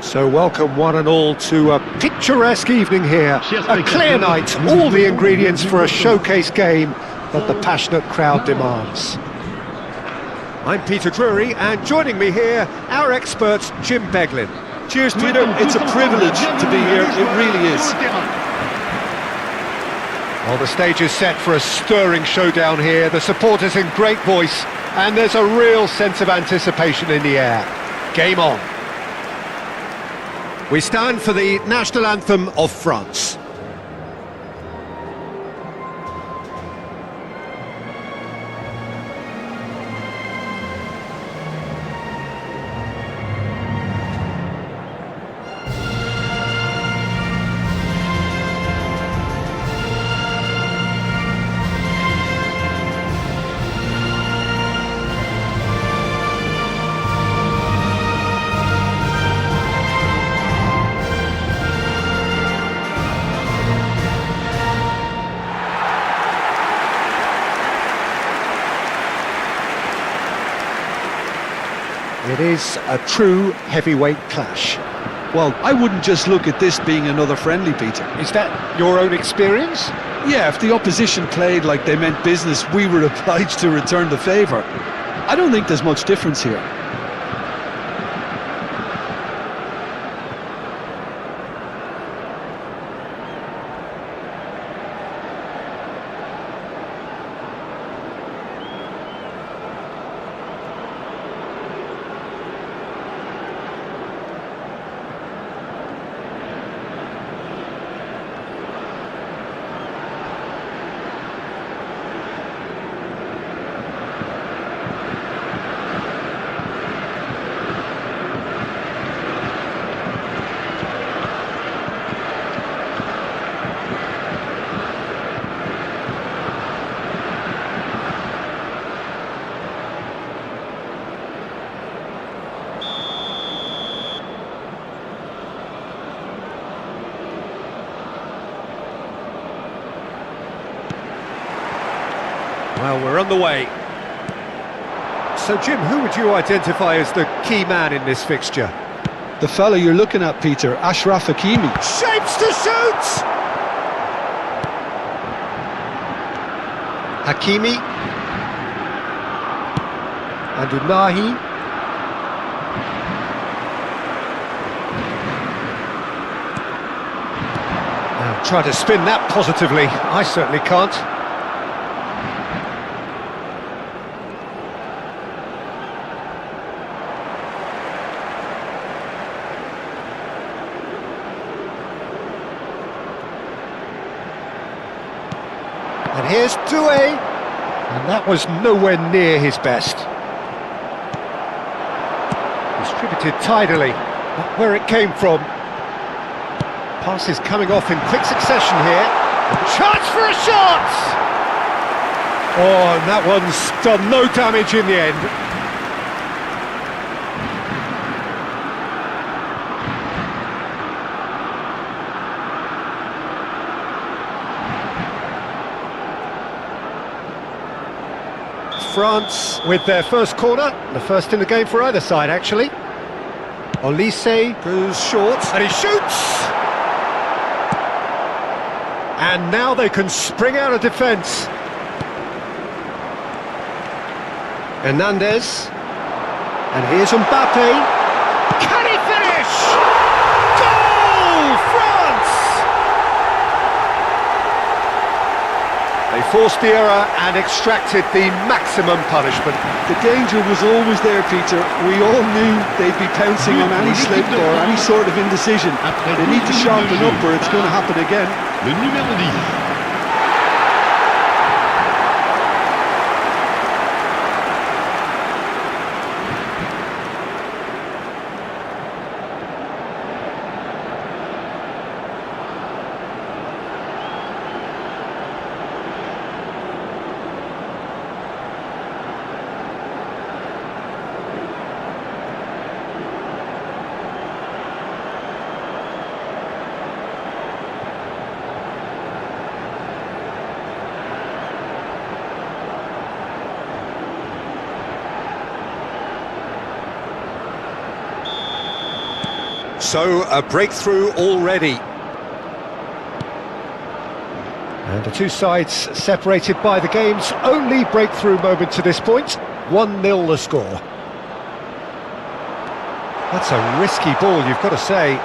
So welcome one and all to a picturesque evening here. A clear night, all the ingredients for a showcase game that the passionate crowd demands. I'm Peter Drury, and joining me here, our expert Jim Beglin. Cheers, Peter. It's a privilege to be here. It really is. Well, the stage is set for a stirring showdown here. The supporters in great voice, and there's a real sense of anticipation in the air. Game on. We stand for the national anthem of France. It is a true heavyweight clash. Well, I wouldn't just look at this being another friendly, Peter. Is that your own experience? Yeah, if the opposition played like they meant business, we were obliged to return the favour. I don't think there's much difference here. Well, we're on the way. So, Jim, who would you identify as the key man in this fixture? The fella you're looking at, Peter, Achraf Hakimi. Shapes to shoot! Hakimi. And Unahi. Now, try to spin that positively. I certainly can't. And here's Doué, and that was nowhere near his best. Distributed tidily, not where it came from. Passes coming off in quick succession here. Chance for a shot! Oh, and that one's done no damage in the end. France with their first corner, the first in the game for either side actually. Olise goes short and he shoots! And now they can spring out of defence. Hernandez, and here's Mbappe. Can he finish? Goal! France! They forced the error and extracted the maximum punishment. The danger was always there, Peter. We all knew they'd be pouncing on any slip or any sort of indecision. They need to sharpen up or it's going to happen again. Le numéro 10. So, a breakthrough already. And the two sides separated by the game's only breakthrough moment to this point. 1-0 the score. That's a risky ball, you've got to say.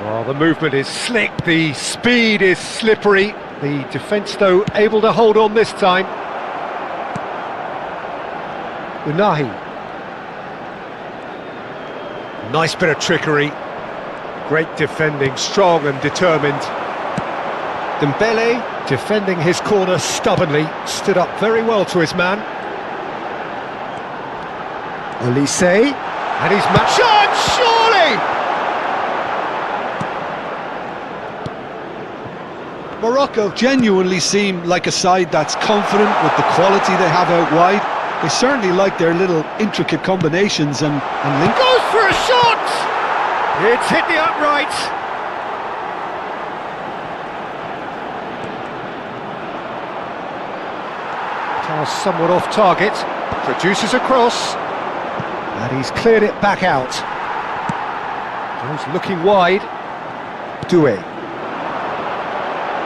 Well, the movement is slick, the speed is slippery. The defence, though, able to hold on this time. Unahi. Nice bit of trickery. Great defending, strong and determined. Dembele, defending his corner stubbornly, stood up very well to his man. Olise, and he's matched. Shot, surely! Morocco genuinely seem like a side that's confident with the quality they have out wide. They certainly like their little intricate combinations and link. Goes for a shot! It's hit the upright. Pass somewhat off target, produces a cross, and he's cleared it back out. Goes looking wide. Doué.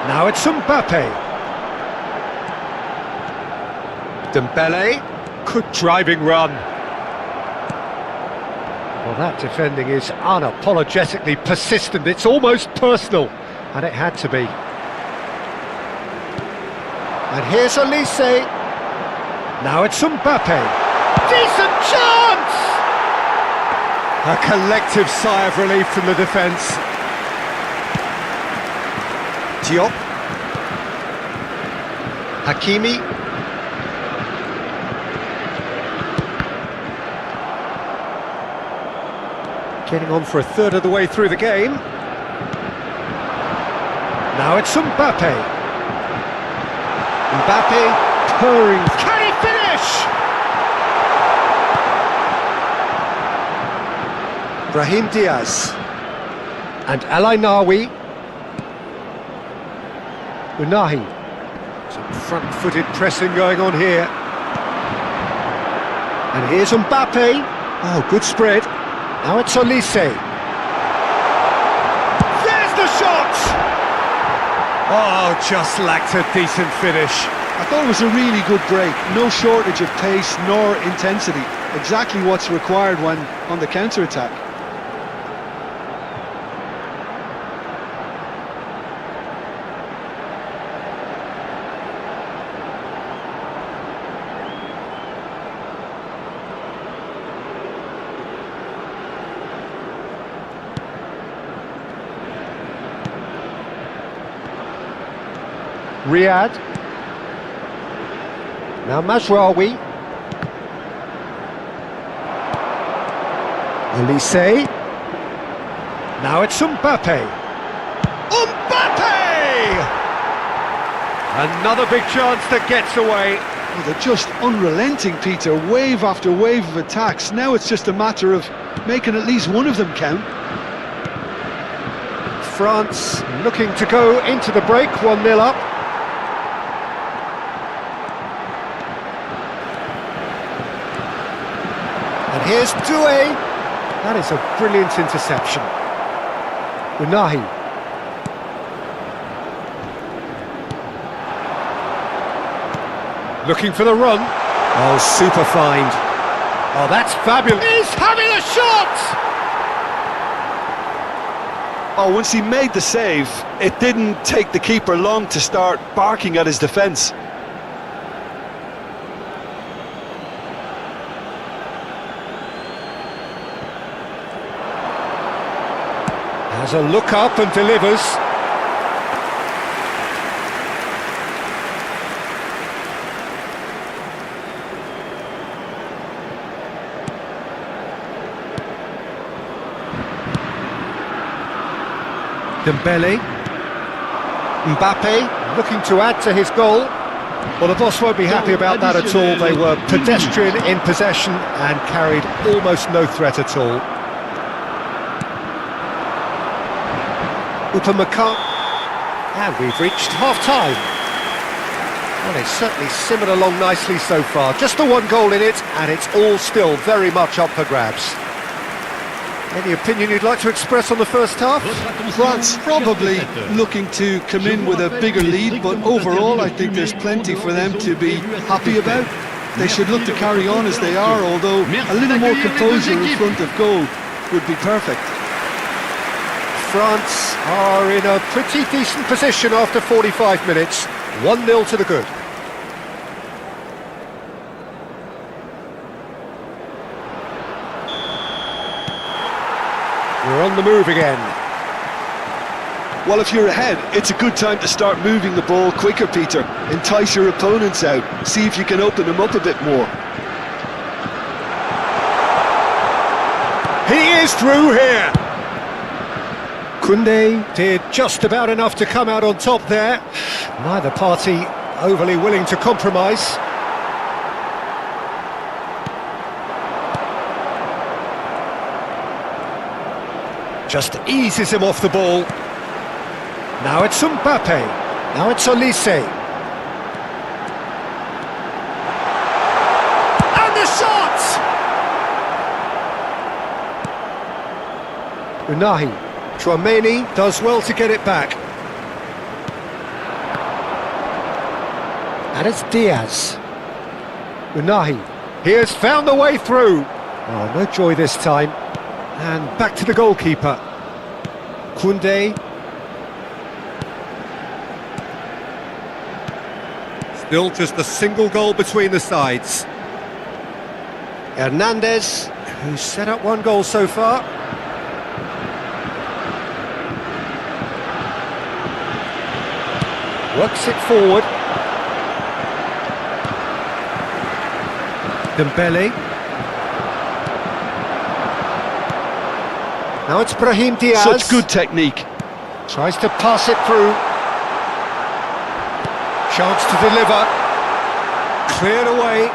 Now it's Mbappe. Dembele, good driving run. Well, that defending is unapologetically persistent. It's almost personal, and it had to be. And here's Olise. Now it's Mbappe. Decent chance! A collective sigh of relief from the defence. Diop. Hakimi. Getting on for a third of the way through the game. Now it's Mbappe. Mbappe purring. Can he finish? Brahim Diaz. And Alainawi. Unahi. Some front-footed pressing going on here. And here's Mbappe. Oh, good spread. Now it's Olise. There's the shot! Oh, just lacked a decent finish. I thought it was a really good break. No shortage of pace nor intensity. Exactly what's required when on the counter-attack. Riyad. Now Mazraoui. Olise. Now it's Mbappe. Mbappe! Another big chance that gets away. Oh, they're just unrelenting, Peter. Wave after wave of attacks. Now it's just a matter of making at least one of them count. France looking to go into the break, 1-0 up. And here's Doué. That is a brilliant interception. Unahi. Looking for the run. Oh, super find. Oh, that's fabulous. He's having a shot! Oh, once he made the save, it didn't take the keeper long to start barking at his defence. Has a look up and delivers. Dembele. Mbappe looking to add to his goal. Well, the boss won't be happy about that at all. They were pedestrian in possession and carried almost no threat at all. Upamecano, and we've reached half-time. Well, it's certainly simmered along nicely so far. Just the one goal in it, and it's all still very much up for grabs. Any opinion you'd like to express on the first half? France probably looking to come in with a bigger lead, but overall I think there's plenty for them to be happy about. They should look to carry on as they are, although a little more composure in front of goal would be perfect. France are in a pretty decent position after 45 minutes. 1-0 to the good. We're on the move again. Well, if you're ahead, it's a good time to start moving the ball quicker, Peter. Entice your opponents out. See if you can open them up a bit more. He is through here. Koundé did just about enough to come out on top there. Neither party overly willing to compromise. Just eases him off the ball. Now it's Mbappe. Now it's Olise. And the shot! Unahi. Chouameni does well to get it back. And it's Diaz. Unahi. He has found the way through. Oh, no joy this time. And back to the goalkeeper. Koundé. Still just a single goal between the sides. Hernandez, who's set up one goal so far. Works it forward. Dembele. Now it's Brahim Diaz. Such good technique. Tries to pass it through. Chance to deliver. Cleared away.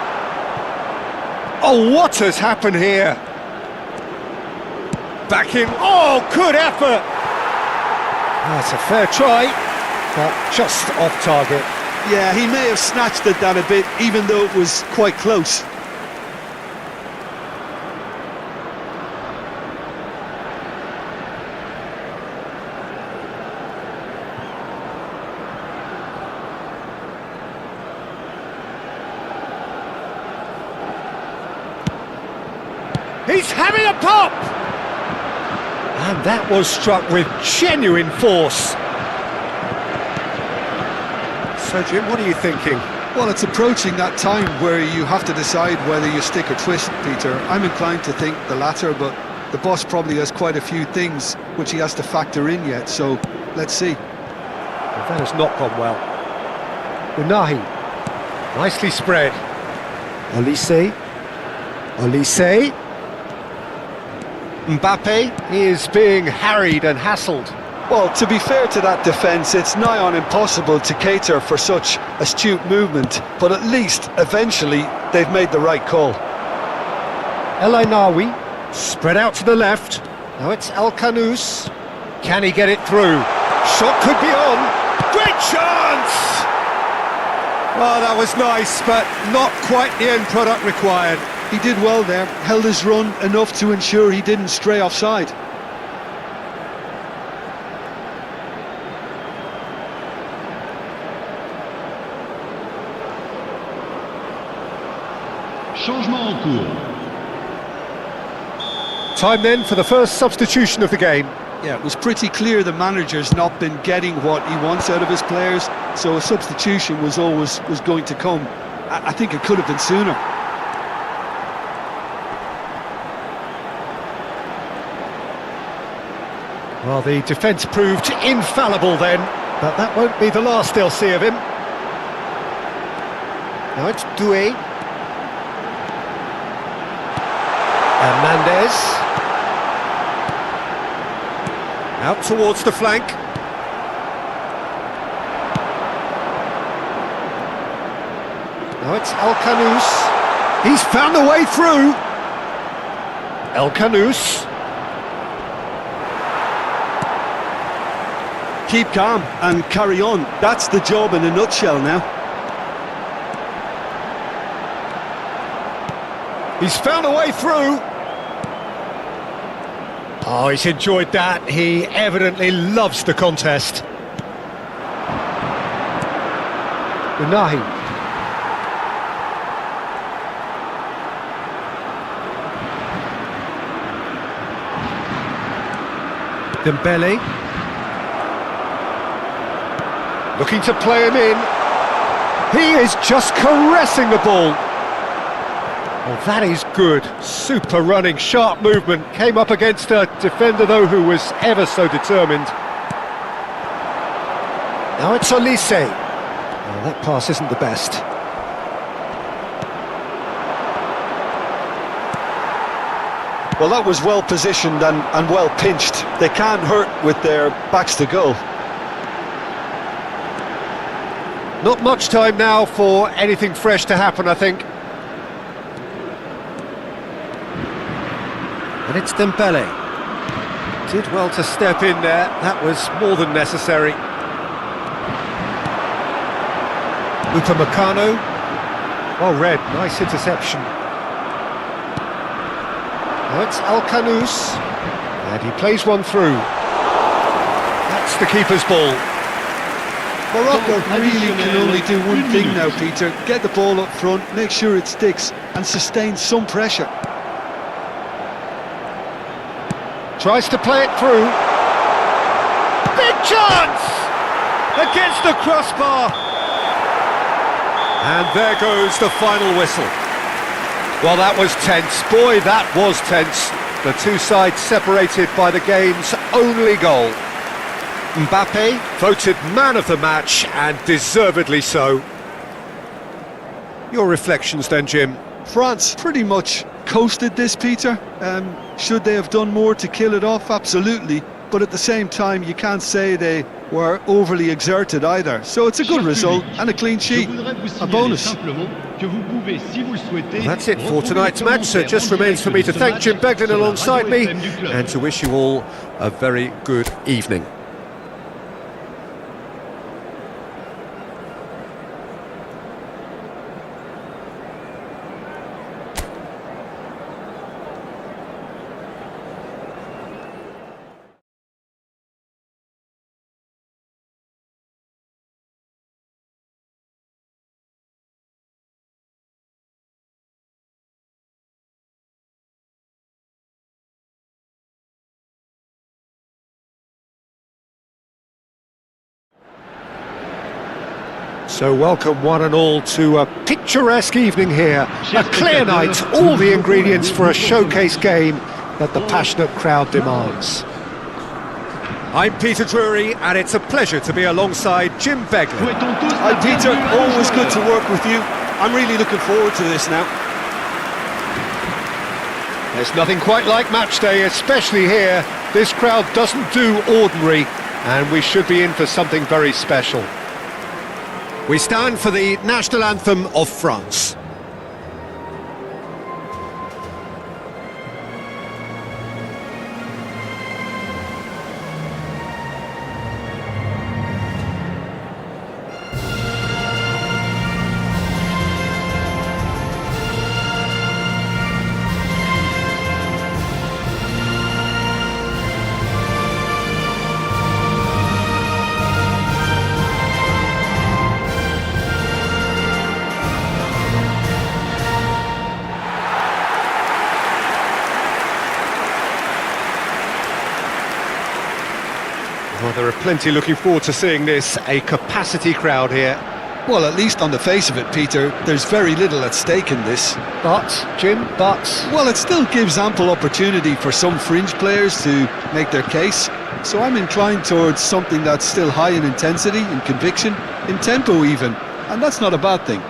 Oh, what has happened here? Back in. Oh, good effort. That's a fair try, but just off target. Yeah, he may have snatched at that a bit, even though it was quite close. He's having a pop! And that was struck with genuine force. So, Jim, what are you thinking? Well, it's approaching that time where you have to decide whether you stick or twist, Peter. I'm inclined to think the latter, but the boss probably has quite a few things which he has to factor in yet, so let's see. Well, that has not gone well. Unahi, nicely spread. Olise. Olise. Mbappe is being harried and hassled. Well, to be fair to that defence, it's nigh on impossible to cater for such astute movement, but at least, eventually, they've made the right call. El Ainaoui, spread out to the left. Now it's El Khanous. Can he get it through? Shot could be on. Great chance! Well, that was nice, but not quite the end product required. He did well there, held his run enough to ensure he didn't stray offside. Changement en cours. Time then for the first substitution of the game. Yeah, it was pretty clear the manager's not been getting what he wants out of his players, so a substitution was going to come. I think it could have been sooner. Well, the defence proved infallible then, but that won't be the last they'll see of him. Now it's Doué. Hernandez. Out towards the flank. Now it's El Khanous. He's found the way through. El Khanous. Keep calm and carry on. That's the job in a nutshell now. He's found a way through. Oh, he's enjoyed that. He evidently loves the contest. Unahi. Dembele. Looking to play him in. He is just caressing the ball. Oh, that is good. Super running, sharp movement. Came up against a defender, though, who was ever so determined. Now it's Olise. Oh, that pass isn't the best. Well, that was well positioned and well pinched. They can't hurt with their backs to goal. Not much time now for anything fresh to happen, I think. And it's Dembele. Did well to step in there. That was more than necessary. Upamecano. Well read, nice interception. Now it's Al-Khanous, and he plays one through. That's the keeper's ball. Morocco really can only do one thing now, Peter. Get the ball up front, make sure it sticks, and sustain some pressure. Tries to play it through. Big chance! Against the crossbar! And there goes the final whistle. Well, that was tense. Boy, that was tense. The two sides separated by the game's only goal. Mbappe voted man of the match, and deservedly so. Your reflections then, Jim? France pretty much coasted this, Peter. Should they have done more to kill it off? Absolutely. But at the same time, you can't say they were overly exerted either. So it's a good result and a clean sheet. A bonus. Well, that's it for tonight's match, so it just remains for me to thank Jim Beglin alongside me and to wish you all a very good evening. So welcome one and all to a picturesque evening here. A clear night, all the ingredients for a showcase game that the passionate crowd demands. I'm Peter Drury, and it's a pleasure to be alongside Jim Beglin. Hi Peter, always good to work with you. I'm really looking forward to this now. There's nothing quite like match day, especially here. This crowd doesn't do ordinary, and we should be in for something very special. We stand for the national anthem of France. Well, there are plenty looking forward to seeing this, a capacity crowd here. Well, at least on the face of it, Peter, there's very little at stake in this. But, Jim, Well, it still gives ample opportunity for some fringe players to make their case. So I'm inclined towards something that's still high in intensity, in conviction, in tempo even. And that's not a bad thing.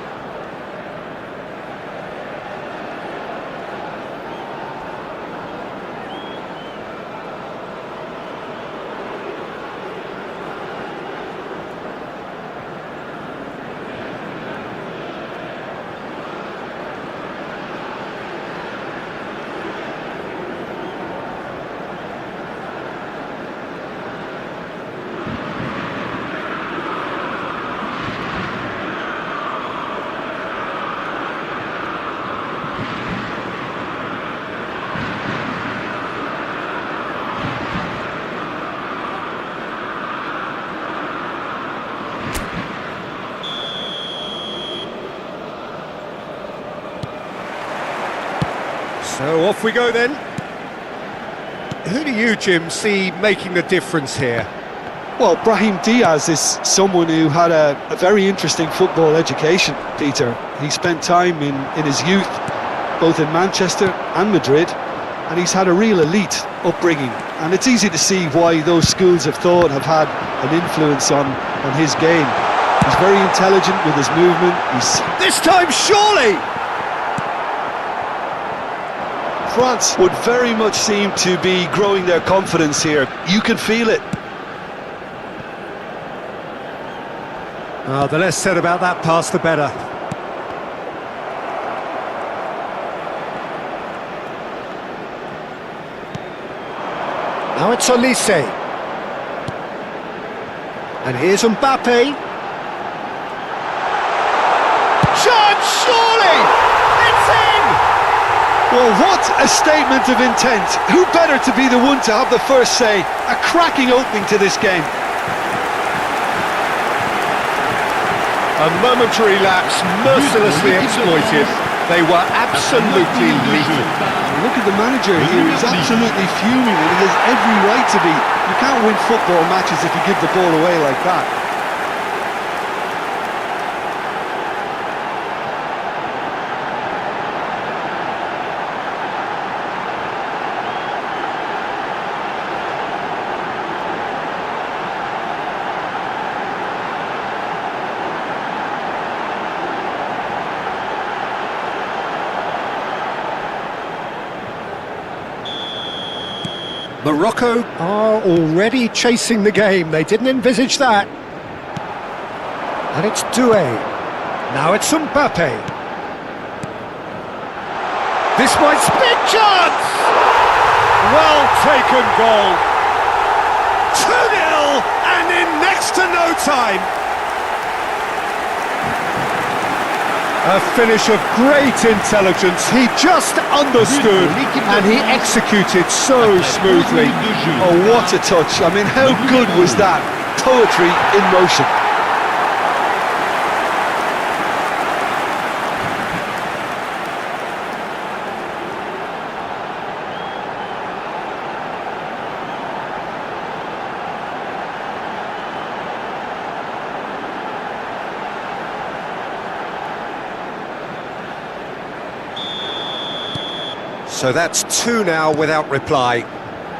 So off we go then. Who do you, Jim, see making the difference here? Well, Brahim Diaz is someone who had a very interesting football education, Peter. He spent time in his youth, both in Manchester and Madrid, and he's had a real elite upbringing. And it's easy to see why those schools of thought have had an influence on his game. He's very intelligent with his movement. This time, surely! France would very much seem to be growing their confidence here. You can feel it. Oh, the less said about that pass, the better. Now it's Olise. And here's Mbappe. Chance, surely! It's in! Well, what a statement of intent. Who better to be the one to have the first say? A cracking opening to this game. A momentary lapse, mercilessly exploited. They were absolutely lethal. Look at the manager here, he's absolutely fuming and he has every right to be. You can't win football matches if you give the ball away like that. Morocco are already chasing the game. They didn't envisage that. And it's Doué. Now it's Mbappe. This might big chance! Well taken goal. 2-0 and in next to no time. A finish of great intelligence. He just understood and he executed so smoothly. Oh, what a touch. I mean, how good was that? Poetry in motion. So that's 2 now without reply.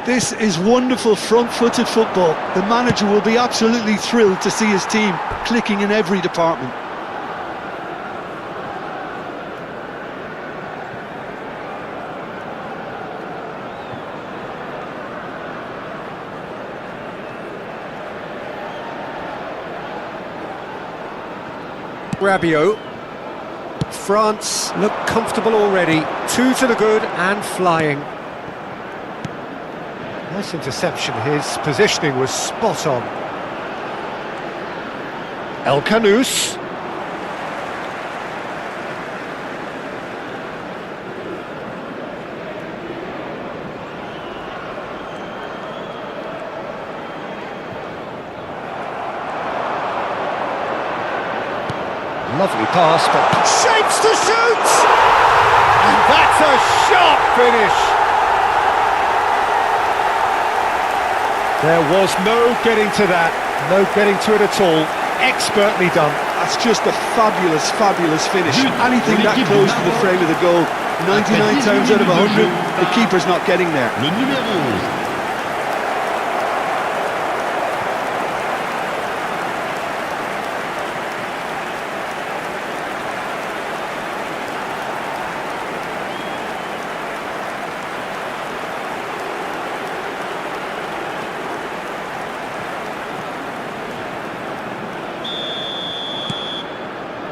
This is wonderful front-footed football. The manager will be absolutely thrilled to see his team clicking in every department. Rabiot. France look comfortable already. 2 to the good and flying. Nice interception. His positioning was spot on. El Canous. Lovely pass, but shapes to shoot! And that's a sharp finish! There was no getting to that, no getting to it at all. Expertly done. That's just a fabulous, fabulous finish. Anything that close to the frame of the goal, 99 times out of 100, the keeper's not getting there. Le numéro.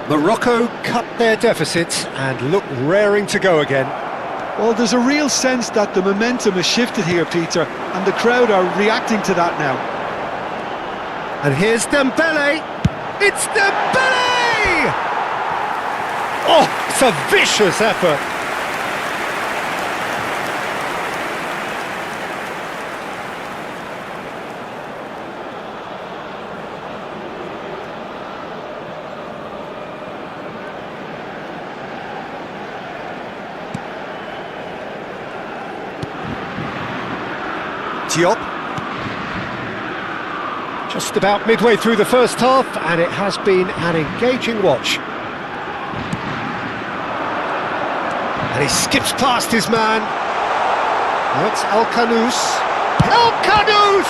Morocco cut their deficit and look raring to go again. Well, there's a real sense that the momentum has shifted here, Peter, and the crowd are reacting to that now. And here's Dembele! It's Dembele! Oh, it's a vicious effort. Diop. Just about midway through the first half, and it has been an engaging watch. And he skips past his man. Now it's El-Khanous. El-Khanous!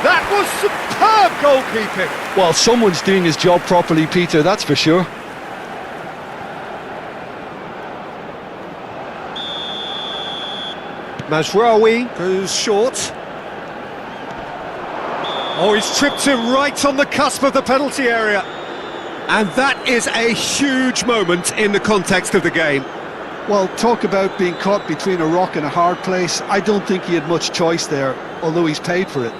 That was superb goalkeeping. Well, someone's doing his job properly, Peter, that's for sure. Mazraoui goes short. Oh, he's tripped him right on the cusp of the penalty area. And that is a huge moment in the context of the game. Well, talk about being caught between a rock and a hard place. I don't think he had much choice there, although he's paid for it.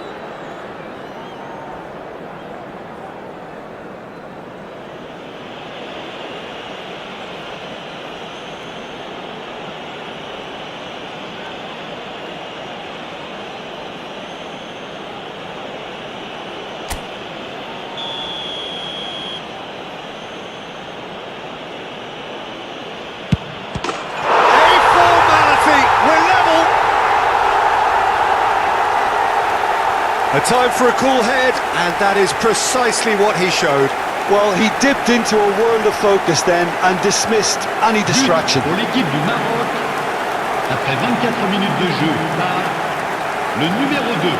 A time for a cool head, and that is precisely what he showed. Well, he dipped into a world of focus then and dismissed any distraction. Pour l'équipe du Maroc, après 24 minutes de jeu, par le numéro 2.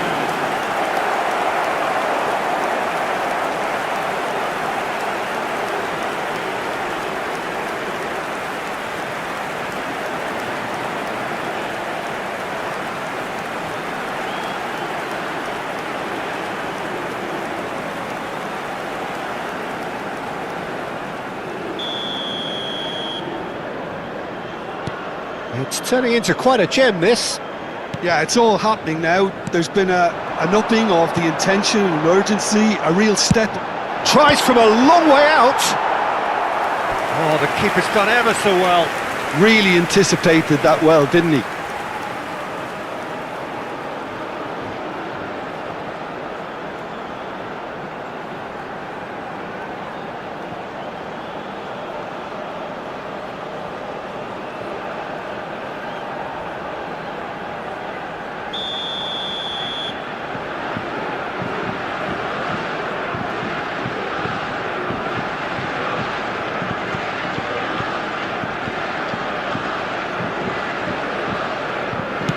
It's turning into quite a gem, this. Yeah, it's all happening now. There's been an upping of the intention and urgency, a real step. Tries from a long way out. Oh, the keeper's done ever so well. Really anticipated that well, didn't he?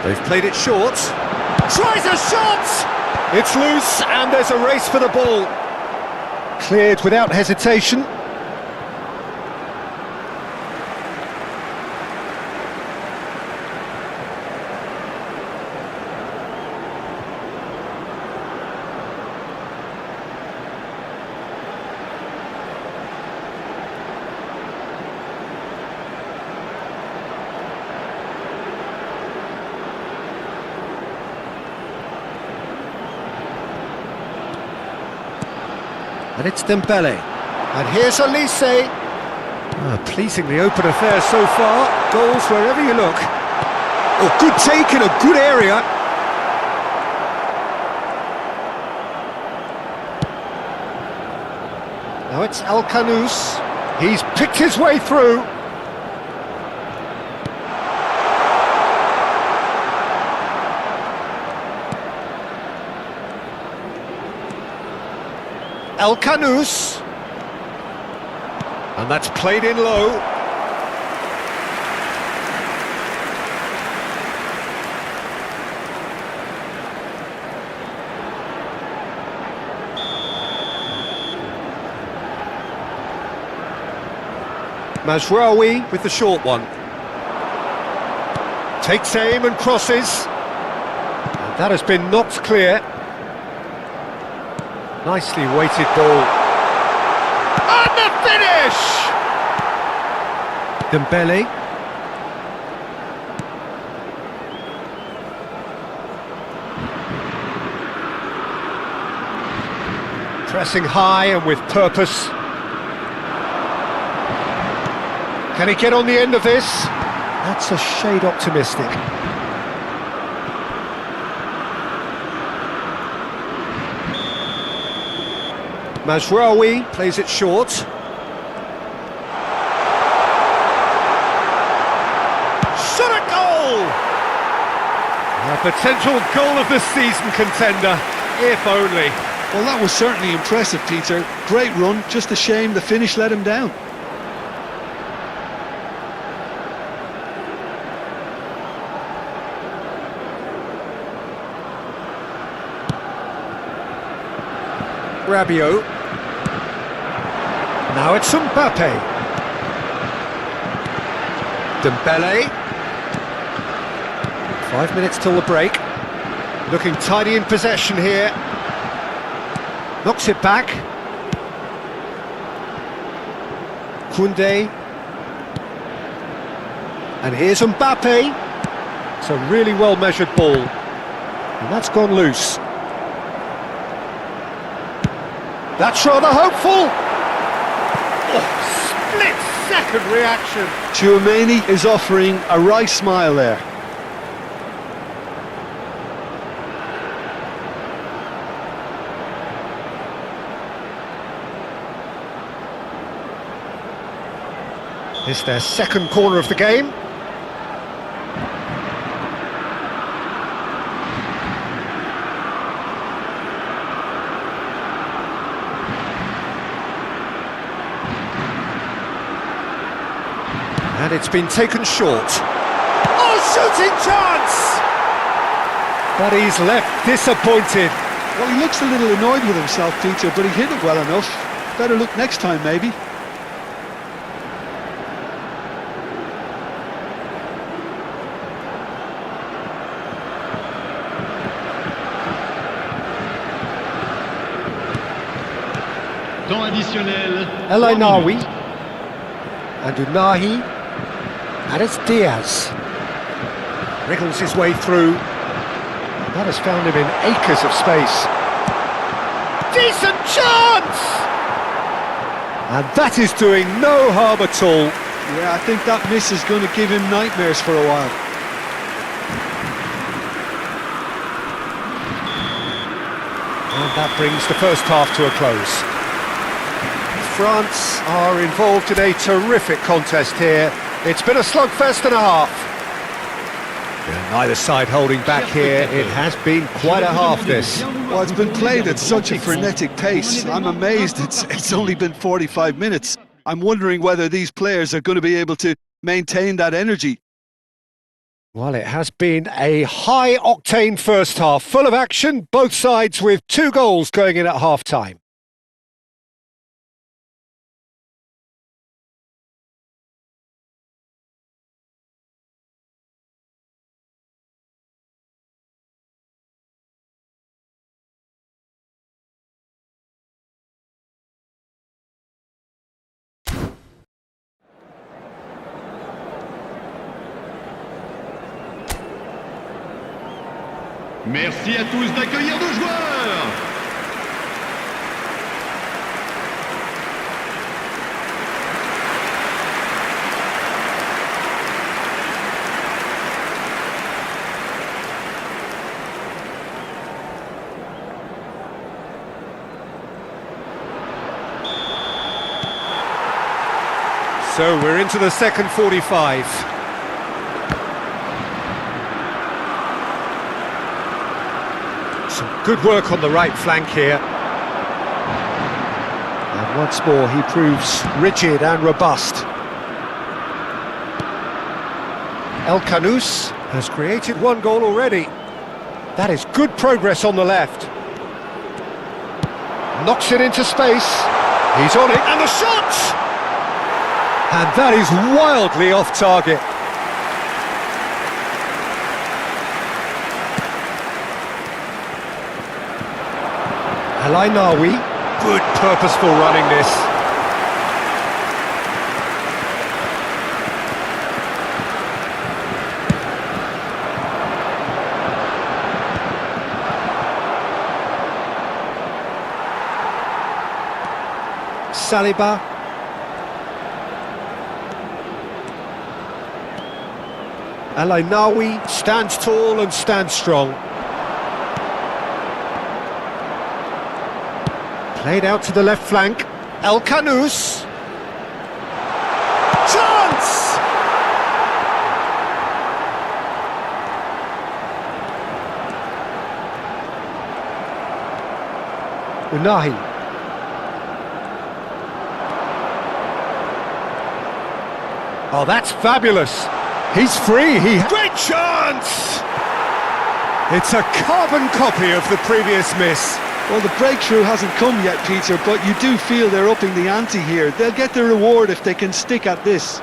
They've played it short. Tries a shot! It's loose, and there's a race for the ball. Cleared without hesitation. And it's Dembele. And here's Olise. Pleasingly open affair so far. Goals wherever you look. Oh, good take in a good area. Now it's El-Khanous. He's picked his way through. El-Khanous, and that's played in low. Mazraoui with the short one. Takes aim and crosses. And that has been knocked clear. Nicely weighted ball. And the finish! Dembele. Pressing high and with purpose. Can he get on the end of this? That's a shade optimistic. Mazraoui plays it short. Shot a goal! A potential goal of the season contender, if only. Well, that was certainly impressive, Peter. Great run, just a shame the finish let him down. Rabiot. Now it's Mbappe. Dembele. 5 minutes till the break. Looking tidy in possession here. Knocks it back. Koundé. And here's Mbappe. It's a really well-measured ball. And that's gone loose. That's rather hopeful. Oh, split-second reaction. Tchouaméni is offering a wry smile there. It's their second corner of the game. And it's been taken short. Oh, shooting chance! But he's left disappointed. Well, he looks a little annoyed with himself, Peter, but he hit it well enough. Better look next time, maybe. Temps additionnel. El 3 Ainaoui. minutes. And Unahi. And it's Diaz. Wriggles his way through. That has found him in acres of space. Decent chance! And that is doing no harm at all. Yeah, I think that miss is going to give him nightmares for a while. And that brings the first half to a close. France are involved in a terrific contest here. It's been a slugfest and a half. Yeah, neither side holding back here. It has been quite a half, this. Well, it's been played at such a frenetic pace. I'm amazed it's only been 45 minutes. I'm wondering whether these players are going to be able to maintain that energy. Well, it has been a high-octane first half, full of action, both sides with 2 goals going in at half-time. Merci à tous d'accueillir nos joueurs. So we're into the second 45. Some good work on the right flank here. And once more he proves rigid and robust. El Canous has created 1 goal already. That is good progress on the left. Knocks it into space. He's on it, and the shot! And that is wildly off target. El Ainaoui, good purposeful running this. Saliba. El Ainaoui stands tall and stands strong. Played out to the left flank. El Canous. Chance! Unahi. Oh, that's fabulous. He's free. Great chance! It's a carbon copy of the previous miss. Well, the breakthrough hasn't come yet, Peter, but you do feel they're upping the ante here. They'll get the reward if they can stick at this.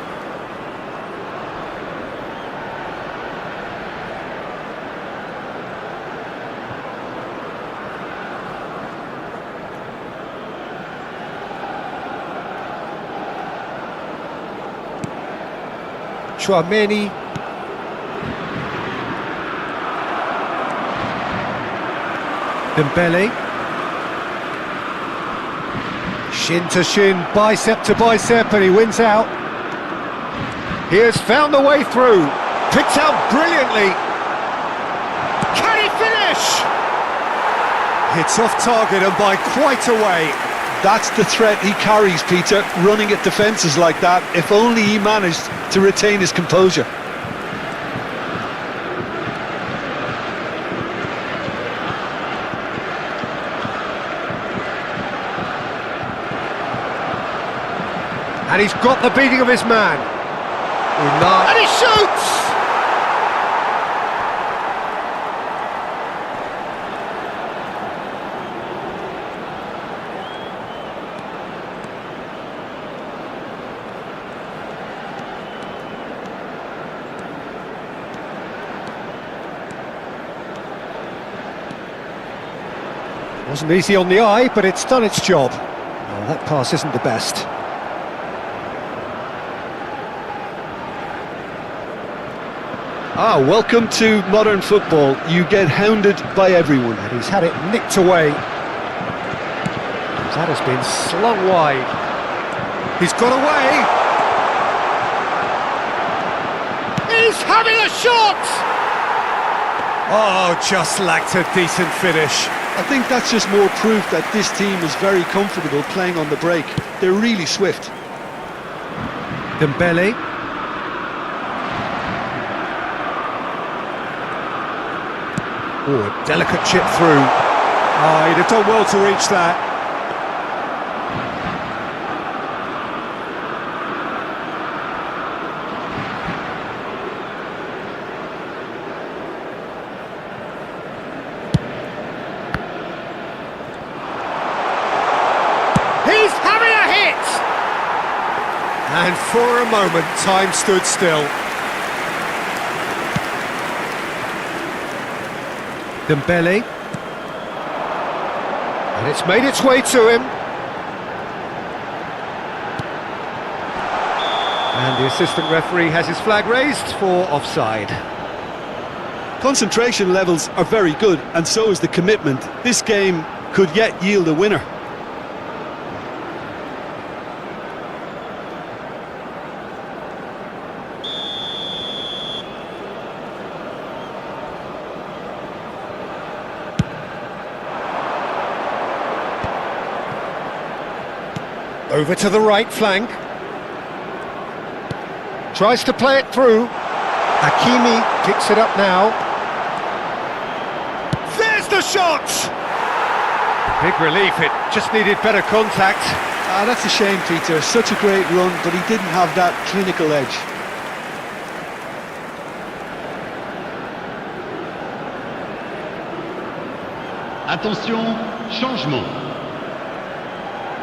Chouameni. Dembele. Shin to shin, bicep to bicep, and he wins out. He has found the way through. Picked out brilliantly. Can he finish? Hits off target and by quite a way. That's the threat he carries, Peter, running at defences like that. If only he managed to retain his composure. And he's got the beating of his man. And he shoots! Wasn't easy on the eye, but it's done its job. Oh, that pass isn't the best. Welcome to modern football. You get hounded by everyone. And he's had it nicked away. That has been slung wide. He's got away. He's having a shot! Oh, just lacked a decent finish. I think that's just more proof that this team is very comfortable playing on the break. They're really swift. Dembele. Oh, a delicate chip through. Oh, he'd have done well to reach that. He's having a hit! And for a moment, time stood still. Dembele. And it's made its way to him. And the assistant referee has his flag raised for offside. Concentration levels are very good, and so is the commitment. This game could yet yield a winner. Over to the right flank. Tries to play it through. Hakimi picks it up now. There's the shot! Big relief, it just needed better contact. That's a shame, Peter. Such a great run, but he didn't have that clinical edge. Attention, changement.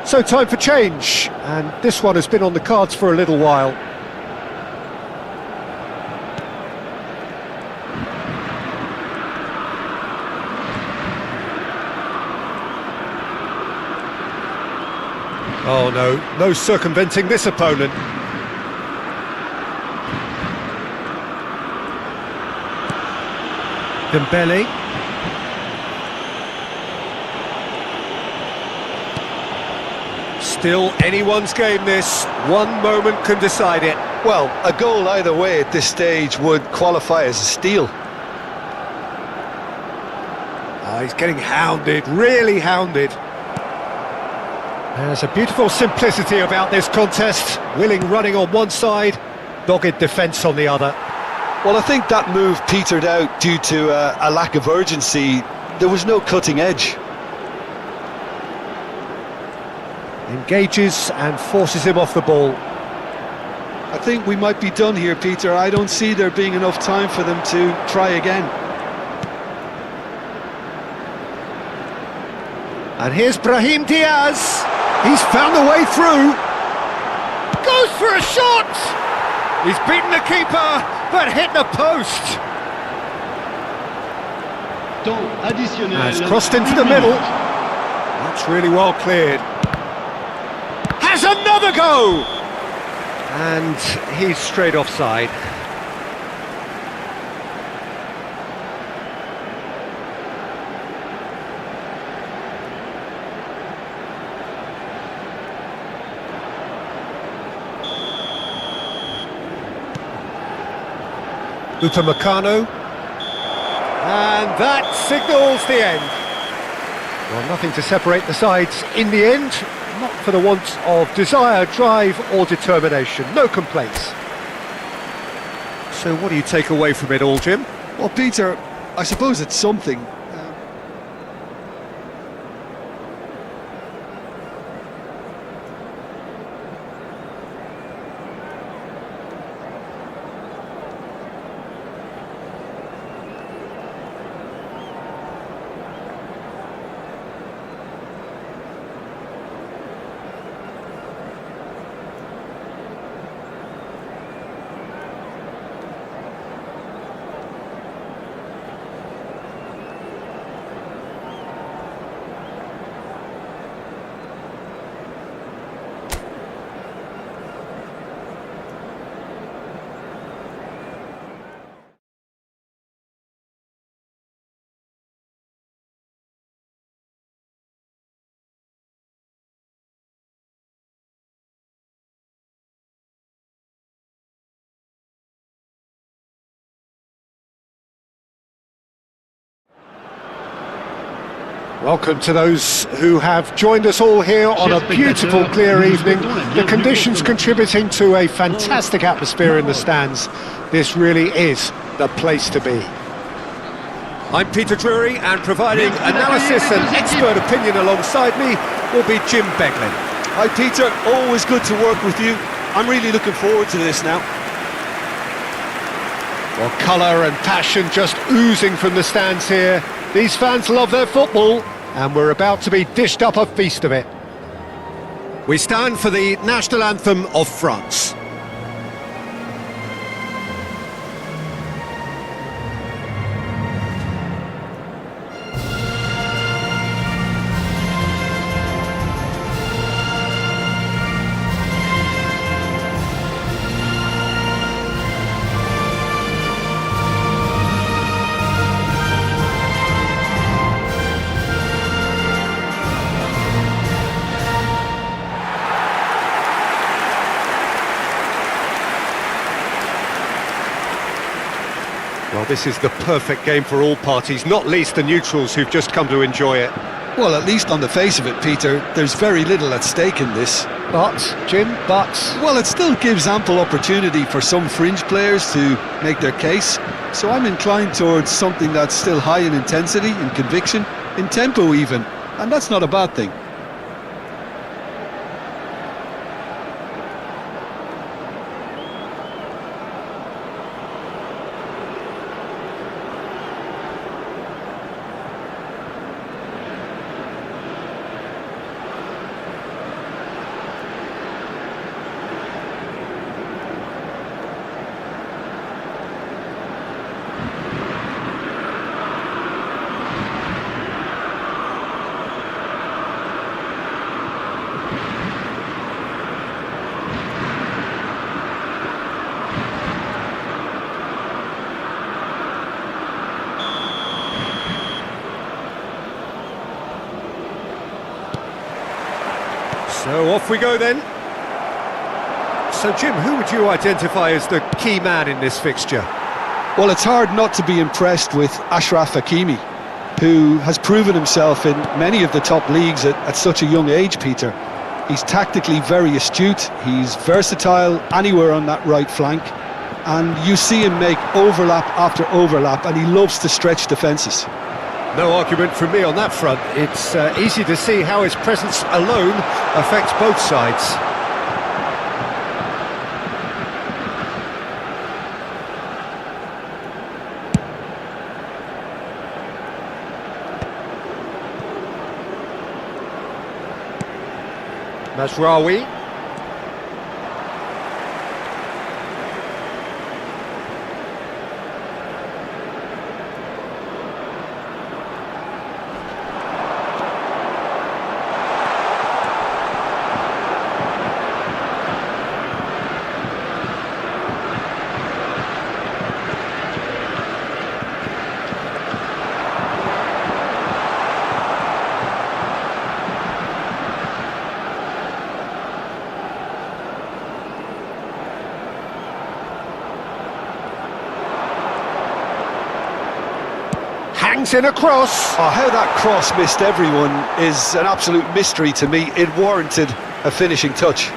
So time for change, and this one has been on the cards for a little while. Oh no circumventing this opponent. Dembele. Still anyone's game this, one moment can decide it. Well, a goal either way at this stage would qualify as a steal. He's getting hounded, really hounded. There's a beautiful simplicity about this contest. Willing running on one side, dogged defence on the other. Well, I think that move petered out due to a lack of urgency. There was no cutting edge. Engages and forces him off the ball. I think we might be done here, Peter. I don't see there being enough time for them to try again. And here's Brahim Diaz. He's found a way through. Goes for a shot. He's beaten the keeper, but hit the post. Has crossed into the middle. That's really well cleared. Has another go! And he's straight offside. Upamecano. And that signals the end. Well, nothing to separate the sides in the end, not for the want of desire, drive or determination. No complaints. So what do you take away from it all, Jim? Well, Peter, I suppose it's something. Welcome to those who have joined us all here on a beautiful, clear evening. The conditions contributing to a fantastic atmosphere in the stands. This really is the place to be. I'm Peter Drury, and providing analysis and expert opinion alongside me will be Jim Beglin. Hi, Peter. Always good to work with you. I'm really looking forward to this now. Well, colour and passion just oozing from the stands here. These fans love their football, and we're about to be dished up a feast of it. We stand for the national anthem of France. Well, this is the perfect game for all parties, not least the neutrals who've just come to enjoy it. Well, at least on the face of it, Peter, there's very little at stake in this. But, Jim, Well, it still gives ample opportunity for some fringe players to make their case. So I'm inclined towards something that's still high in intensity, in conviction, in tempo even. And that's not a bad thing. So off we go then. So Jim, who would you identify as the key man in this fixture? Well, it's hard not to be impressed with Achraf Hakimi, who has proven himself in many of the top leagues at such a young age, Peter. He's tactically very astute, he's versatile anywhere on that right flank, and you see him make overlap after overlap, and he loves to stretch defences. No argument from me on that front. It's easy to see how his presence alone affects both sides. Mazraoui. Hangs in a cross. Oh, how that cross missed everyone is an absolute mystery to me. It warranted a finishing touch.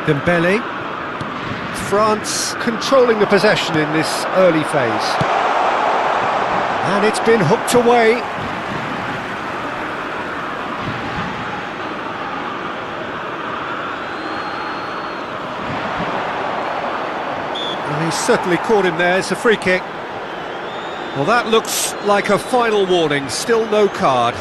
Dembele. France controlling the possession in this early phase. And it's been hooked away. He's certainly caught him there. It's a free kick. Well, that looks like a final warning. Still no card.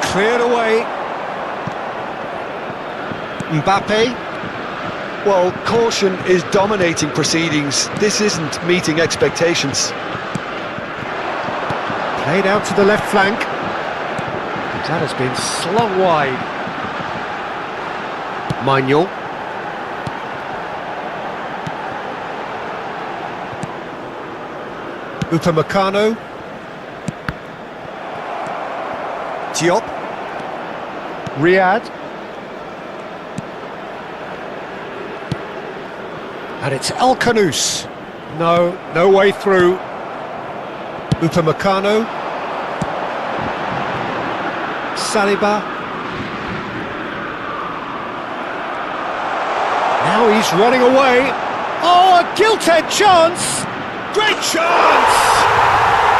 Cleared away. Mbappe. Well, caution is dominating proceedings. This isn't meeting expectations. Played out to the left flank. That has been slung wide. Manuel. Upamecano. Diop. Riyad. And it's El Khanous. No way through. Upamecano. Saliba. Now he's running away. Oh, a gilt-edged chance! Great chance!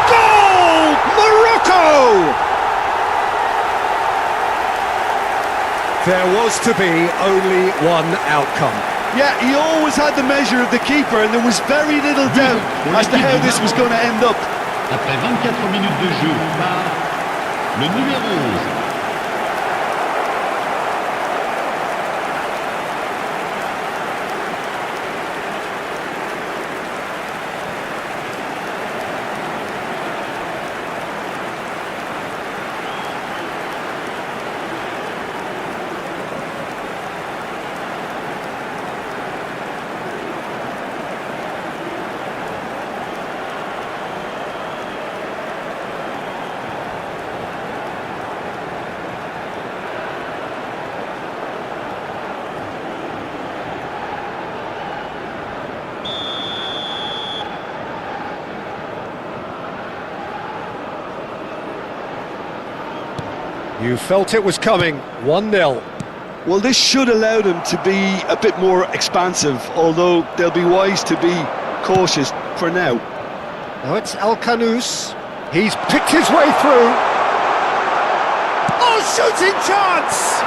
Goal! Morocco! There was to be only one outcome. Yeah, he always had the measure of the keeper, and there was very little doubt as to how this was going to end up. Après 24 minutes de jeu par le numéro 11. You felt it was coming. 1-0. Well, this should allow them to be a bit more expansive, although they'll be wise to be cautious for now. Now it's El Khanous. He's picked his way through. Oh, shooting chance!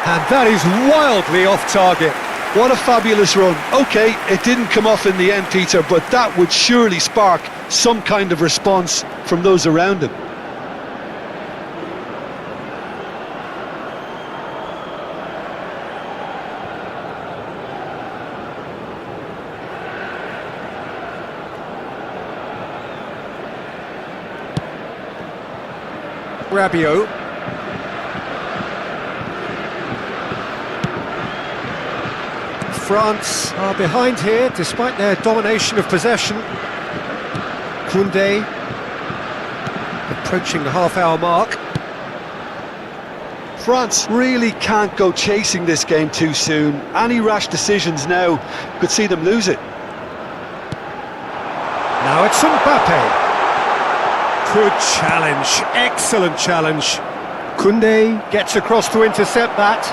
And that is wildly off target. What a fabulous run. OK, it didn't come off in the end, Peter, but that would surely spark some kind of response from those around him. Rabiot. France are behind here despite their domination of possession. Koundé approaching the half-hour mark. France really can't go chasing this game too soon. Any rash decisions now could see them lose it. Now it's Mbappe. Good challenge, excellent challenge. Koundé gets across to intercept that.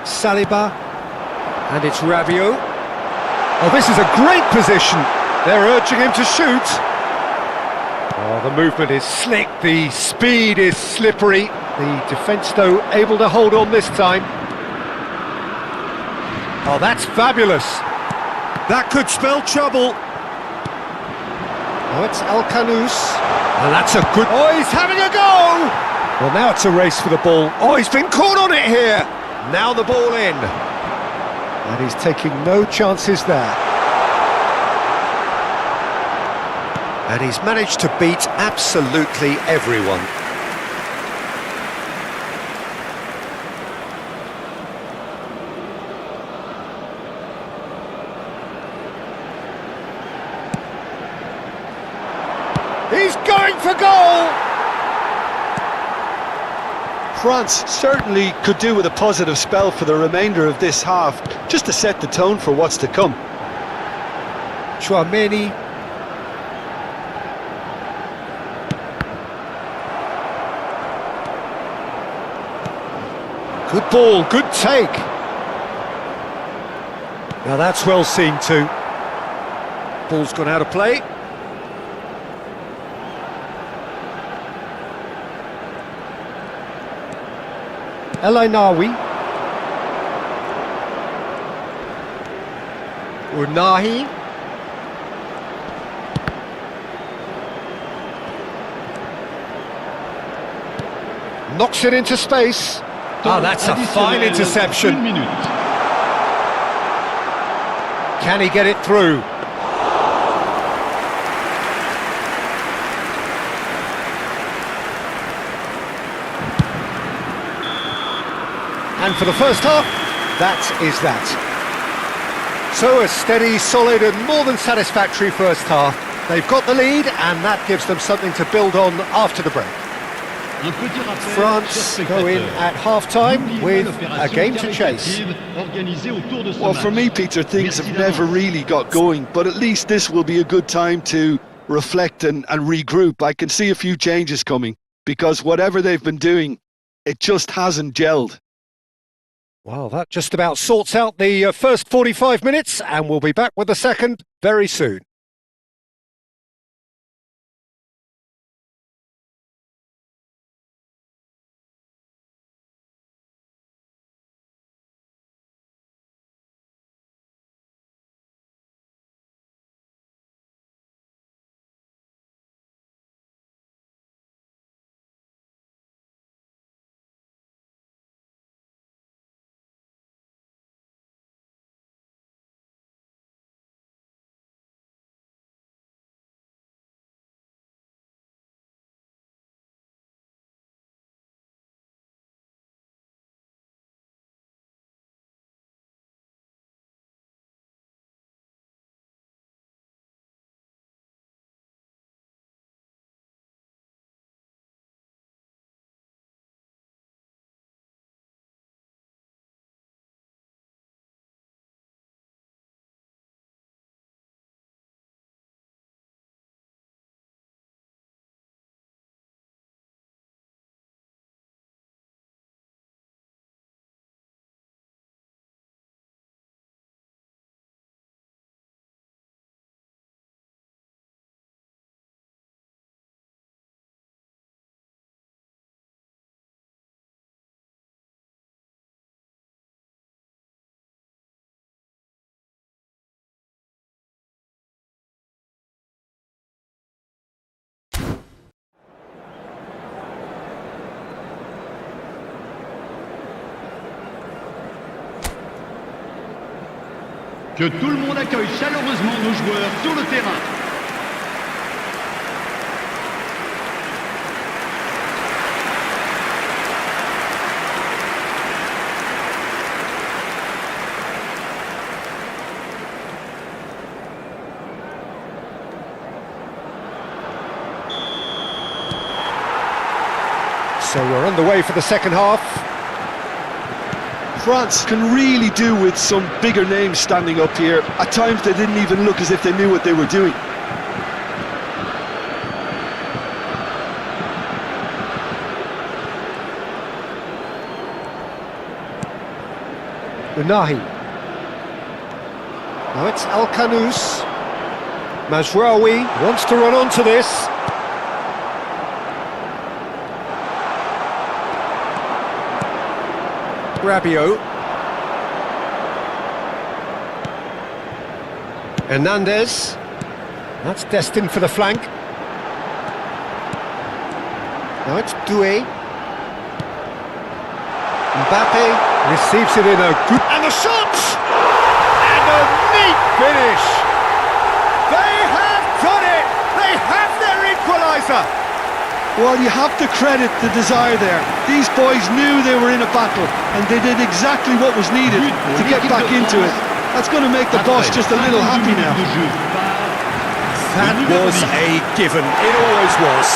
Saliba, and it's Rabiot. Oh, this is a great position. They're urging him to shoot. Oh, the movement is slick, the speed is slippery. The defence, though, able to hold on this time. Oh, that's fabulous. That could spell trouble. Oh, it's El Khanous. And that's a good... Oh, he's having a go! Well, now it's a race for the ball. Oh, he's been caught on it here. Now the ball in. And he's taking no chances there. And he's managed to beat absolutely everyone. He's going for goal! France certainly could do with a positive spell for the remainder of this half, just to set the tone for what's to come. Chouameni. Good ball, good take. Now that's well seen too. Ball's gone out of play. El Ainawi. Unahi. Knocks it into space. Oh, that's a fine interception. Can he get it through? And for the first half, that is that. So a steady, solid and more than satisfactory first half. They've got the lead and that gives them something to build on after the break. France go in at half-time with a game to chase. Well, for me, Peter, things have never really got going, but at least this will be a good time to reflect and regroup. I can see a few changes coming, because whatever they've been doing, it just hasn't gelled. Well, that just about sorts out the first 45 minutes, and we'll be back with the second very soon. Que tout le monde accueille chaleureusement nos joueurs sur le terrain. So we're underway for the second half. France can really do with some bigger names standing up here. At times they didn't even look as if they knew what they were doing. Unahi. Now it's Al-Kanous. Mazraoui wants to run onto this. Rabiot. Hernandez. That's destined for the flank. Now it's Doué. Mbappe receives it in a good... And the shot! And a neat finish! They have done it! They have their equaliser! Well, you have to credit the desire there. These boys knew they were in a battle, and they did exactly what was needed to get back into it. That's going to make the boss just a little happy now. That was a given. It always was.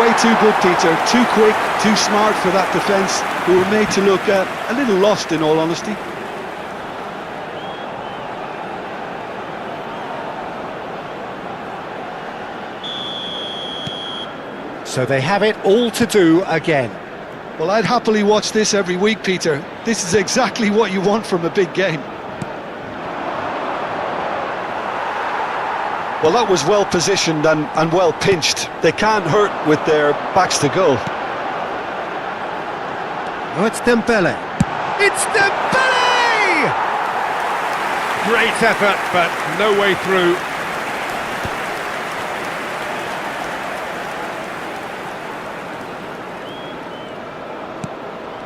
Way too good, Peter. Too quick, too smart for that defence, who were made to look a little lost, in all honesty. So they have it all to do again. Well, I'd happily watch this every week, Peter. This is exactly what you want from a big game. Well, that was well positioned and well pinched. They can't hurt with their backs to goal. Oh, it's Dembele. It's Dembele! Great effort, but no way through.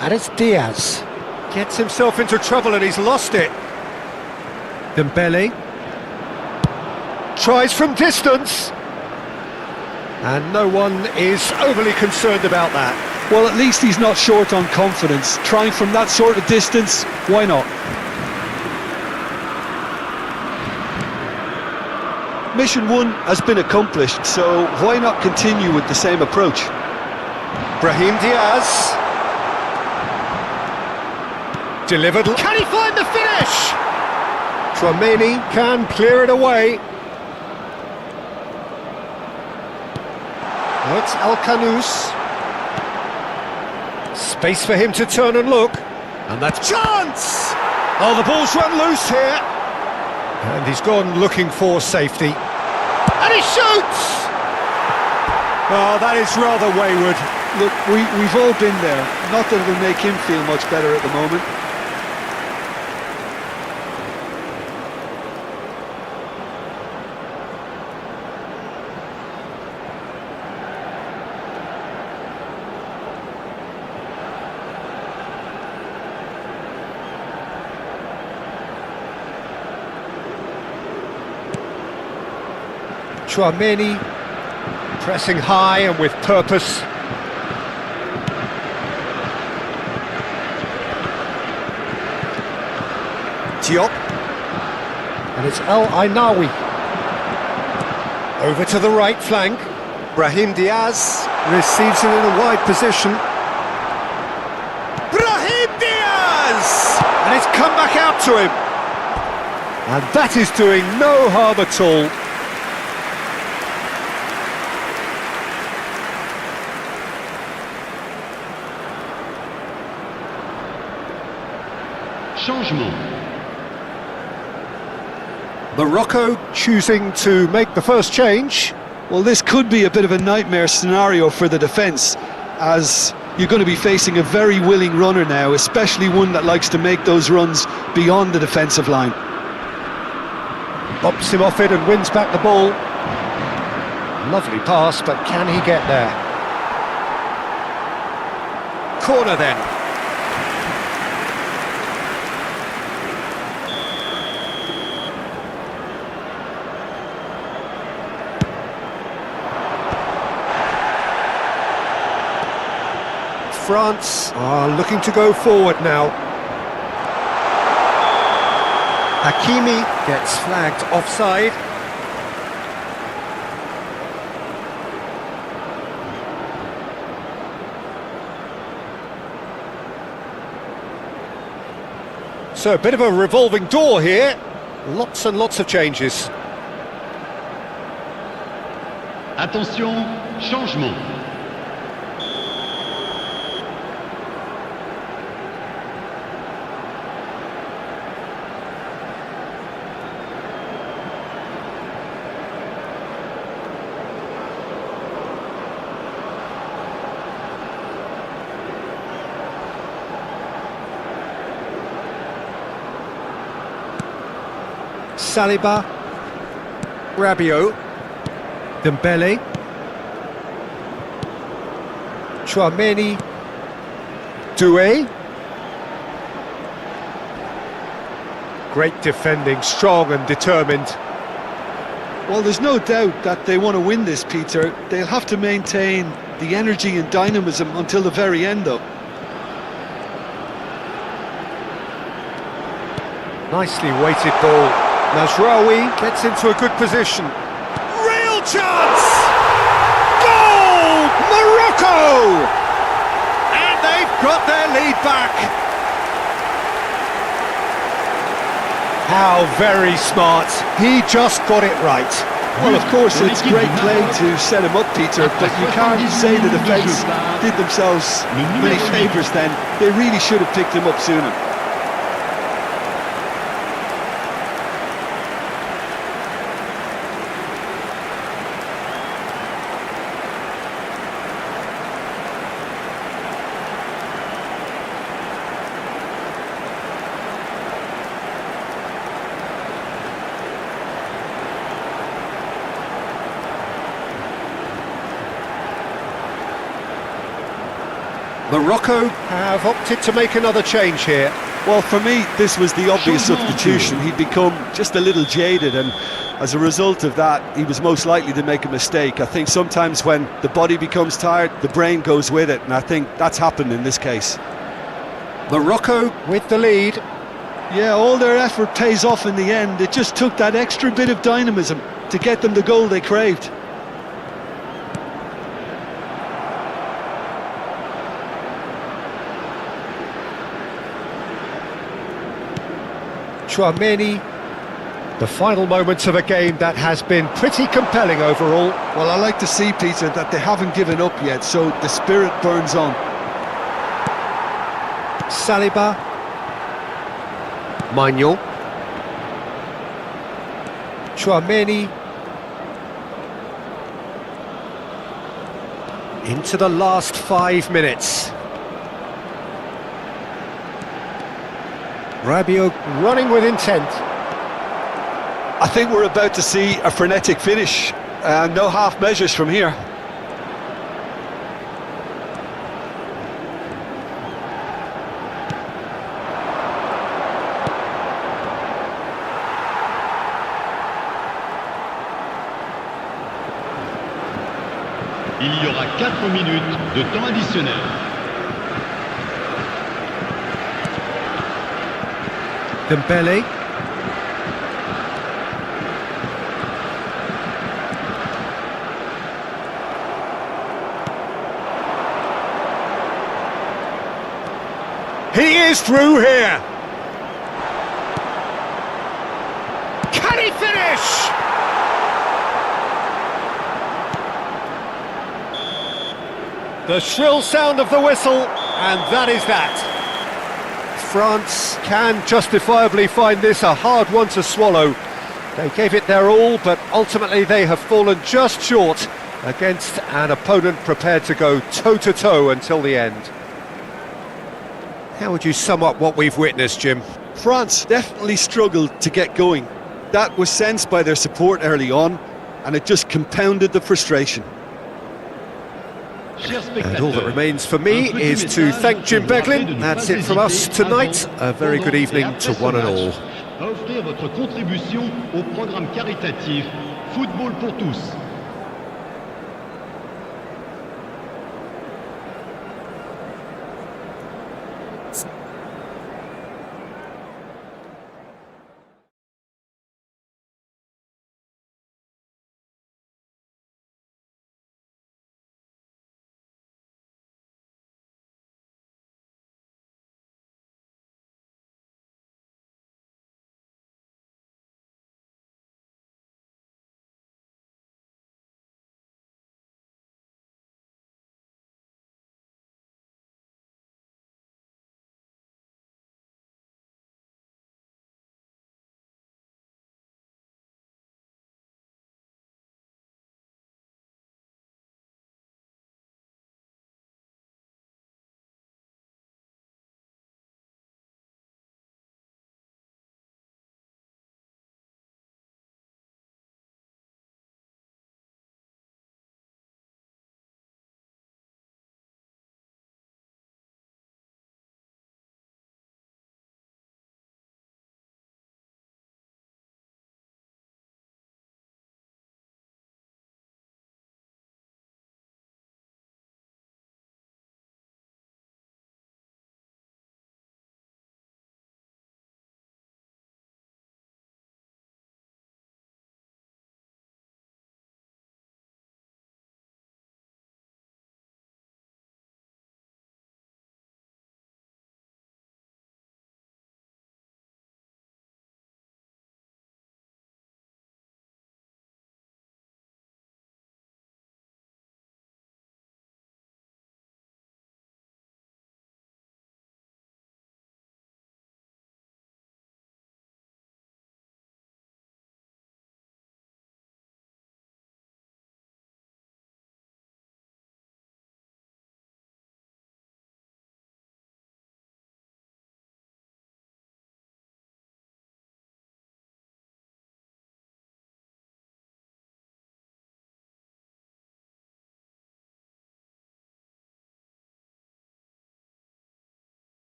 And it's Diaz. Gets himself into trouble and he's lost it. Dembele. Tries from distance. And no one is overly concerned about that. Well, at least he's not short on confidence. Trying from that sort of distance, why not? Mission 1 has been accomplished, so why not continue with the same approach? Brahim Diaz. Delivered. Can he find the finish? Tchouaméni can clear it away. Now it's Al-Kanous. Space for him to turn and look. And that's chance! Oh, the ball's run loose here. And he's gone looking for safety. And he shoots! Oh, that is rather wayward. Look, we've all been there. Not that it'll make him feel much better at the moment. Tchouaméni pressing high and with purpose. Diop. And it's El Ainaoui. Over to the right flank. Brahim Diaz receives it in a wide position. Brahim Diaz! And it's come back out to him. And that is doing no harm at all. Changement. Morocco choosing to make the first change. Well, this could be a bit of a nightmare scenario for the defence, as you're going to be facing a very willing runner now, especially one that likes to make those runs beyond the defensive line. Bops him off it and wins back the ball. Lovely pass, but can he get there? Corner then. France are looking to go forward now. Hakimi gets flagged offside. So a bit of a revolving door here. Lots and lots of changes. Attention, changement. Saliba, Rabiot, Dembele, Chouameni, Doué. Great defending, strong and determined. Well, there's no doubt that they want to win this, Peter. They'll have to maintain the energy and dynamism until the very end, though. Nicely weighted ball. Nasraoui gets into a good position. Real chance! Goal! Morocco! And they've got their lead back. How very smart. He just got it right. Well, of course, it's great play to set him up, Peter, but you can't say the defence did themselves many favours then. They really should have picked him up sooner. Morocco have opted to make another change here. Well, for me, this was the obvious substitution. He'd become just a little jaded, and as a result of that, he was most likely to make a mistake. I think sometimes when the body becomes tired, the brain goes with it, and I think that's happened in this case. Morocco with the lead. Yeah, all their effort pays off in the end. It just took that extra bit of dynamism to get them the goal they craved. Chouameni. The final moments of a game that has been pretty compelling overall. Well, I like to see, Peter, that they haven't given up yet, so the spirit burns on. Saliba. Maignan. Chouameni. Into the last 5 minutes. Rabiot running with intent. I think we're about to see a frenetic finish. No half measures from here. Il y aura 4 minutes de temps additionnel. Dembele. He is through here. Can he finish? The shrill sound of the whistle, and that is that. France can justifiably find this a hard one to swallow. They gave it their all, but ultimately they have fallen just short against an opponent prepared to go toe-to-toe until the end. How would you sum up what we've witnessed, Jim? France definitely struggled to get going. That was sensed by their support early on, and it just compounded the frustration. And all that remains for me is to thank Jim Beglin. That's it from us tonight. A very good evening to one and all. À offrir votre contribution au programme caritatif Football pour tous.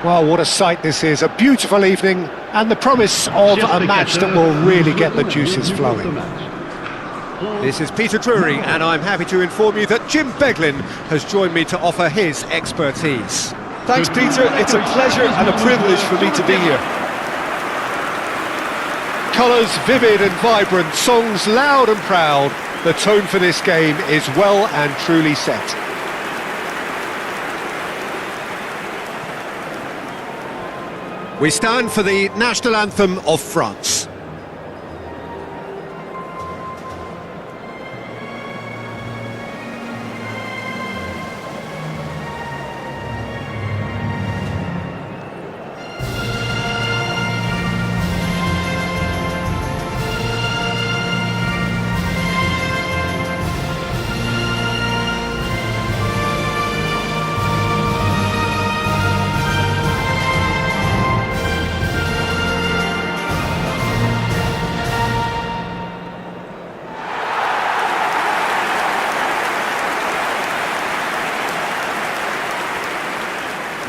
Well, what a sight this is, a beautiful evening, and the promise of a match that will really get the juices flowing. This is Peter Drury, and I'm happy to inform you that Jim Beglin has joined me to offer his expertise. Thanks, Peter. It's a pleasure and a privilege for me to be here. Colours vivid and vibrant, songs loud and proud. The tone for this game is well and truly set. We stand for the national anthem of France.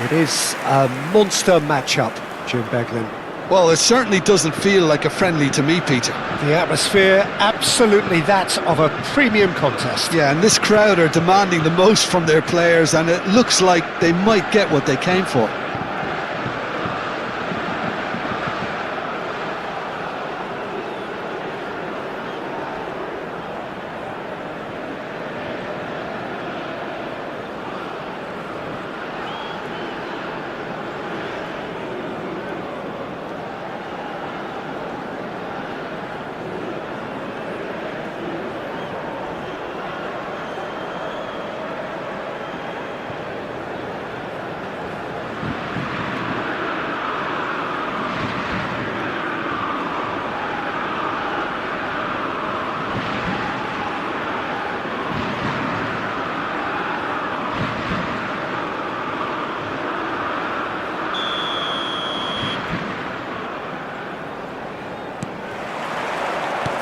It is a monster matchup, Jim Beglin. Well, it certainly doesn't feel like a friendly to me, Peter. The atmosphere, absolutely that of a premium contest. Yeah, and this crowd are demanding the most from their players, and it looks like they might get what they came for.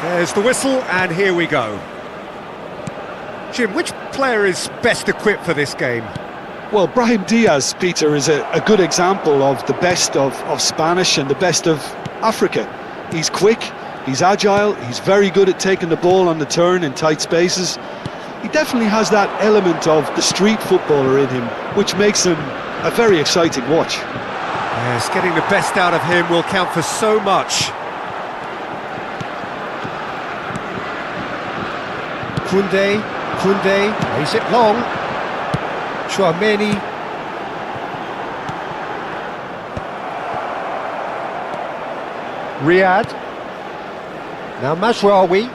There's the whistle, and here we go. Jim, which player is best equipped for this game? Well, Brahim Diaz, Peter, is a good example of the best of Spanish and the best of Africa. He's quick, he's agile, he's very good at taking the ball on the turn in tight spaces. He definitely has that element of the street footballer in him, which makes him a very exciting watch. Yes, getting the best out of him will count for so much. Koundé plays it long. Chouameni. Riyad. Now Mazraoui.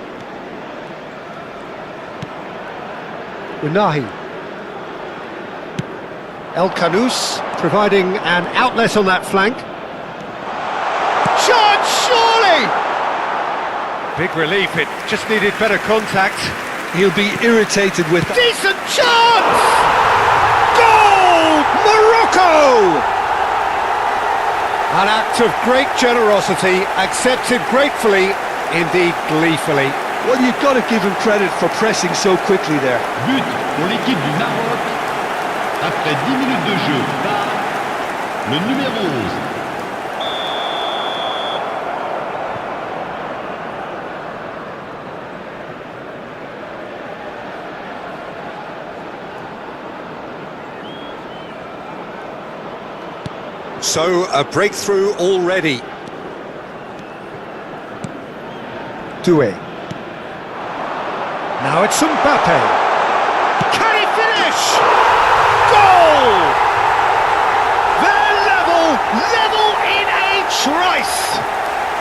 Unahi. El Khanous providing an outlet on that flank. Shot, surely! Big relief, it just needed better contact. He'll be irritated with that. Decent chance! Goal! Morocco! An act of great generosity, accepted gratefully, indeed gleefully. Well, you've got to give him credit for pressing so quickly there. But pour l'équipe du Maroc, après 10 minutes de jeu, par le numéro 11. So, a breakthrough already. Doué. Now it's Mbappe. Can he finish? Goal! They're level in a trice.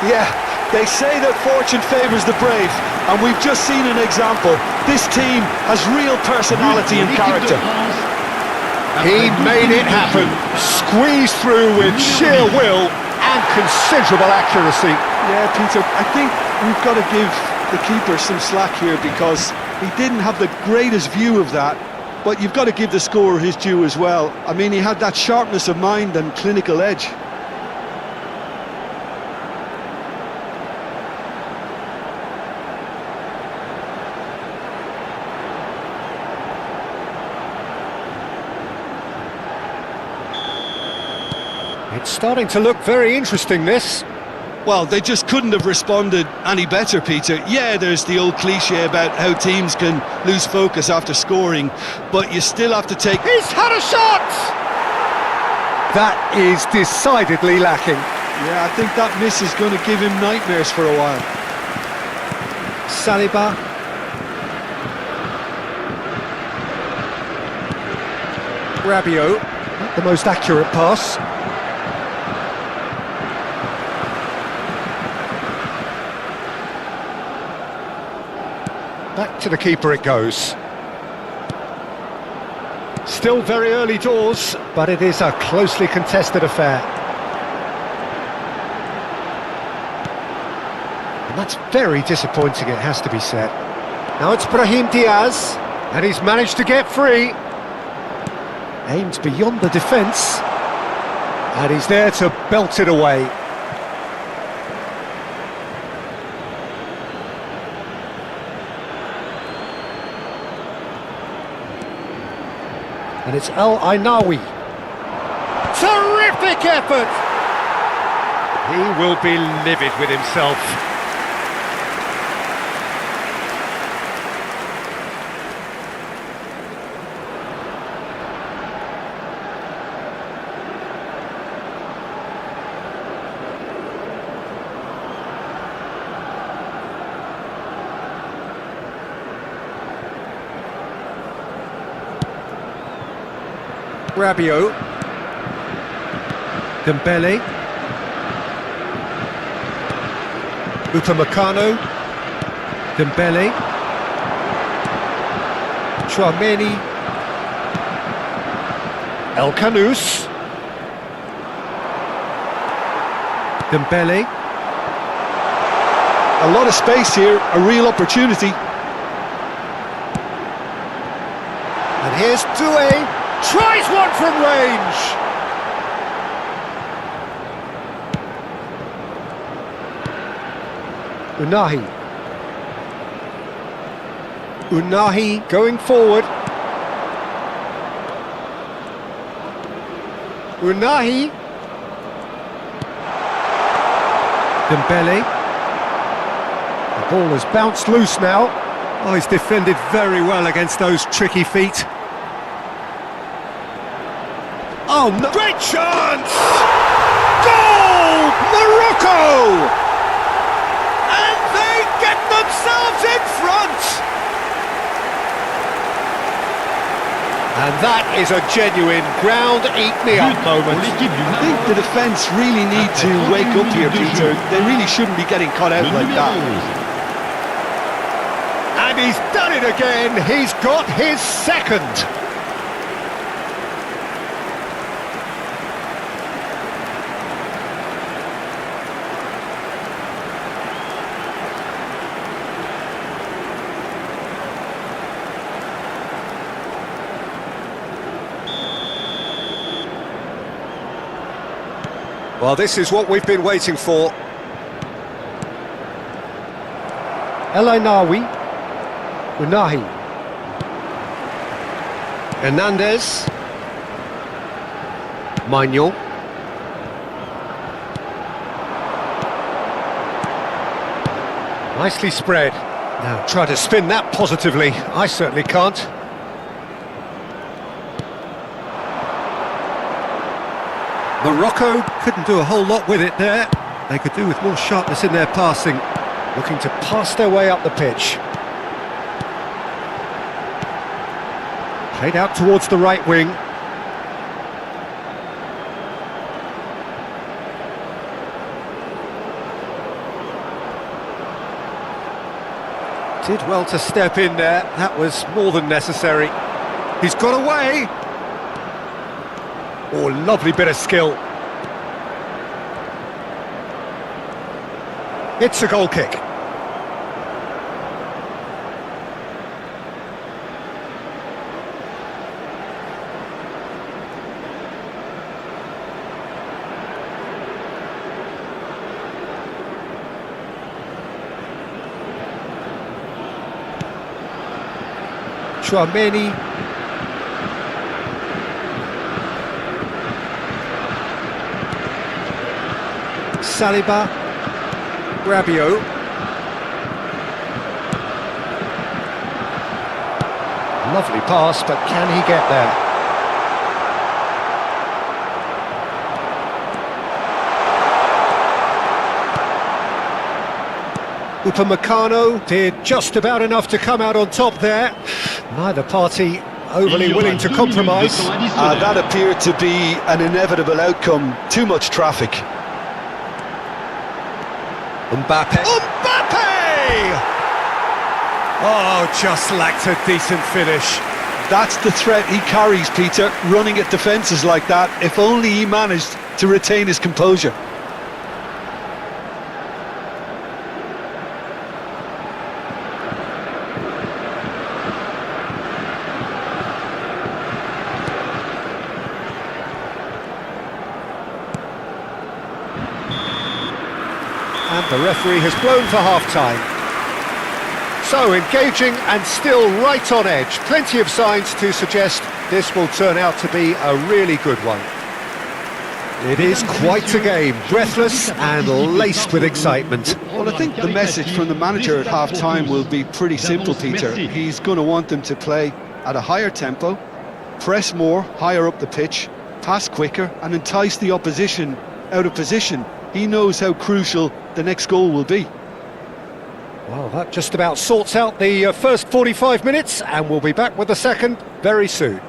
Yeah, they say that fortune favours the brave, and we've just seen an example. This team has real personality and character. He made it happen, squeezed through with sheer will and considerable accuracy. Yeah, Peter, I think we've got to give the keeper some slack here because he didn't have the greatest view of that, but you've got to give the scorer his due as well. I mean, he had that sharpness of mind and clinical edge. It's starting to look very interesting, this. Well, they just couldn't have responded any better, Peter. Yeah, there's the old cliche about how teams can lose focus after scoring, but you still have to take... He's had a shot! That is decidedly lacking. Yeah, I think that miss is going to give him nightmares for a while. Saliba. Rabiot, not the most accurate pass. Back to the keeper it goes. Still very early doors, but it is a closely contested affair. And that's very disappointing, it has to be said. Now it's Brahim Diaz, and he's managed to get free. Aimed beyond the defence, and he's there to belt it away. And it's Al-Ainawi. Terrific effort! He will be livid with himself. Rabiot, Dembele, Upamecano, Dembele, Chouameni, El Kanous, Dembele. A lot of space here, a real opportunity. And here's Doué. Tries one from range! Unahi going forward. Unahi. Dembele. The ball has bounced loose now. Oh, he's defended very well against those tricky feet. Oh, no. Great chance! Goal! Morocco! And they get themselves in front! And that is a genuine ground-eat-me-up moment. I think the defence really need to wake up here, Peter. They really shouldn't be getting caught out like that. And he's done it again. He's got his second. Well, this is what we've been waiting for. El-Ainawi, Unahi, Hernandez, Maignan, nicely spread. Now try to spin that positively. I certainly can't. Morocco couldn't do a whole lot with it there. They could do with more sharpness in their passing. Looking to pass their way up the pitch. Played out towards the right wing. Did well to step in there. That was more than necessary. He's got away. Oh, lovely bit of skill. It's a goal kick. Chouameni. Saliba. Rabiot. Lovely pass, but can he get there? Upamecano did just about enough to come out on top there. Neither party overly willing to compromise. That appeared to be an inevitable outcome. Too much traffic. Mbappe. Oh, just lacked a decent finish. That's the threat he carries, Peter, running at defences like that. If only he managed to retain his composure. And the referee has blown for half-time. So engaging and still right on edge. Plenty of signs to suggest this will turn out to be a really good one. It is quite a game, breathless and laced with excitement. Well, I think the message from the manager at half-time will be pretty simple, Peter. He's going to want them to play at a higher tempo, press more, higher up the pitch, pass quicker and entice the opposition out of position. He knows how crucial the next goal will be. Well, that just about sorts out the first 45 minutes, and we'll be back with the second very soon.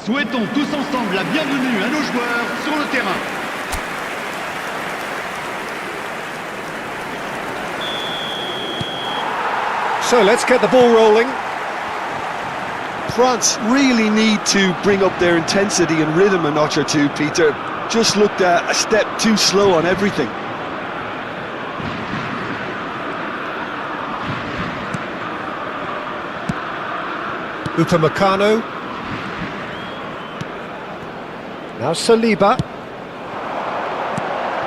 Souhaitons tous ensemble la bienvenue à nos joueurs sur le terrain. So let's get the ball rolling. France really need to bring up their intensity and rhythm a notch or two, Peter. Just looked a step too slow on everything. Upamecano. Now Saliba.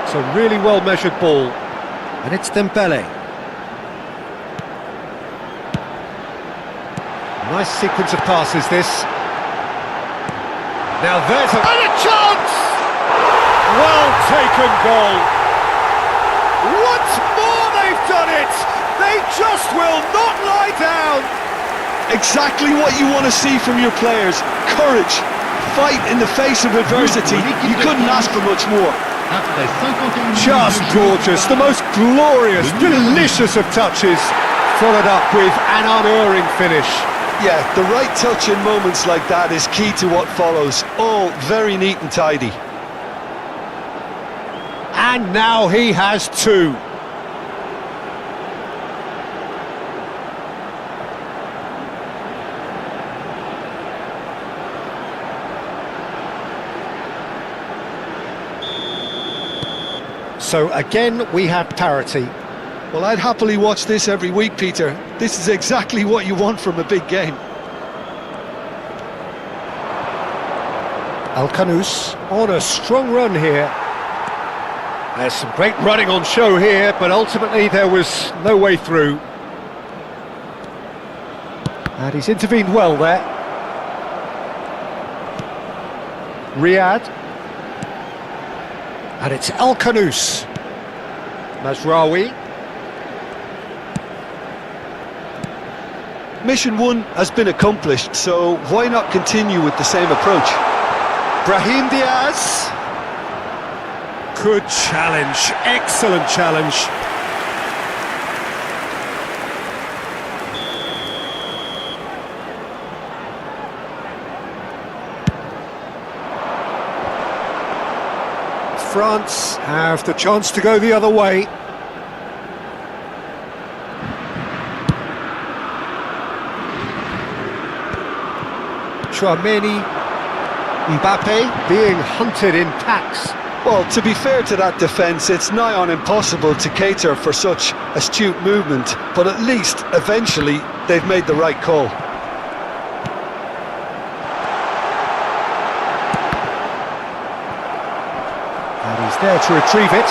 It's a really well-measured ball. And it's Dembele. Nice sequence of passes, this. Now there's a chance! Well taken goal. Once more they've done it! They just will not lie down! Exactly what you want to see from your players. Courage, fight in the face of adversity. You couldn't ask for much more. Just gorgeous, the most glorious, delicious of touches, followed up with an unerring finish. Yeah, the right touch in moments like that is key to what follows. All very neat and tidy. And now he has two. So again, we have parity. Well, I'd happily watch this every week, Peter. This is exactly what you want from a big game. Al-Khanous on a strong run here. There's some great running on show here, but ultimately there was no way through. And he's intervened well there. Riyad. And it's Al-Khanous. Mazraoui. Mission 1 has been accomplished, so why not continue with the same approach? Brahim Diaz. Good challenge, excellent challenge. France have the chance to go the other way. Chouameni, Mbappe being hunted in packs. Well, to be fair to that defence, it's nigh on impossible to cater for such astute movement, but at least, eventually, they've made the right call. And he's there to retrieve it.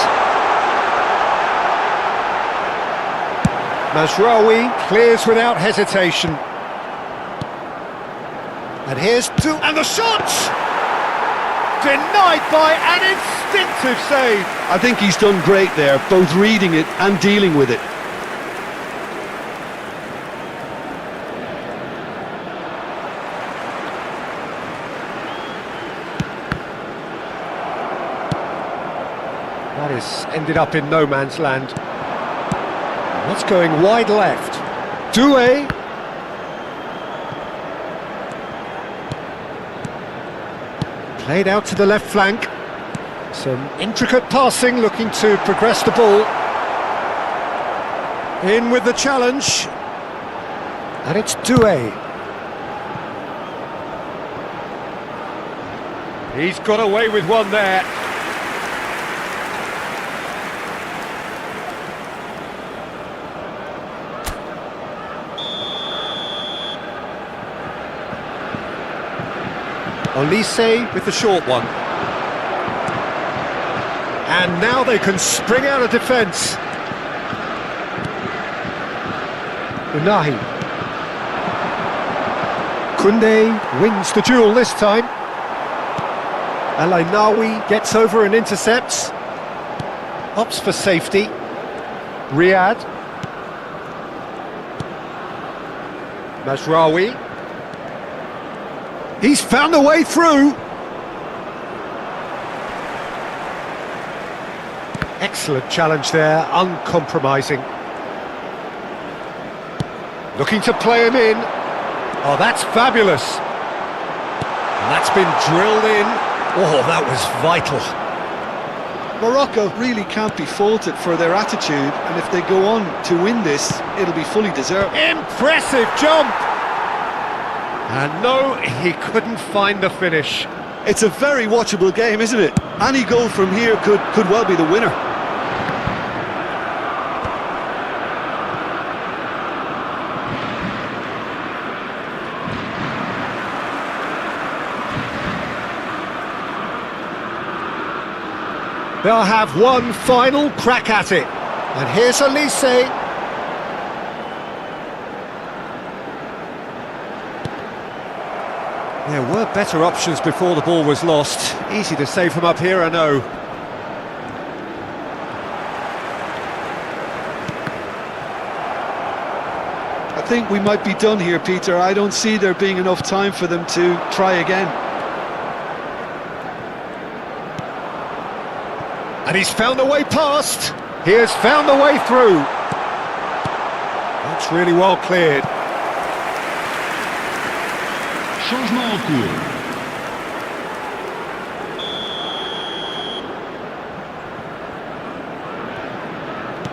Mazraoui clears without hesitation. And here's and the shot! Denied by an instinctive save. I think he's done great there, both reading it and dealing with it. That is ended up in no man's land. What's going wide left? Doué. Played out to the left flank. Some intricate passing, looking to progress the ball. In with the challenge. And it's Doué. He's got away with one there. Olise with the short one. And now they can spring out of defence. Unahi. Koundé wins the duel this time. Alainawi gets over and intercepts. Opts for safety. Riyad. Mazraoui. He's found a way through. Excellent challenge there, uncompromising. Looking to play him in. Oh, that's fabulous. And that's been drilled in. Oh, that was vital. Morocco really can't be faulted for their attitude, and if they go on to win this, it'll be fully deserved. Impressive jump! And no, he couldn't find the finish. It's a very watchable game, isn't it? Any goal from here could well be the winner. They'll have one final crack at it. And here's Olise. There were better options before the ball was lost. Easy to save from up here, I know. I think we might be done here, Peter. I don't see there being enough time for them to try again. And he's found a way past. He has found a way through. That's really well cleared. Changement en cours.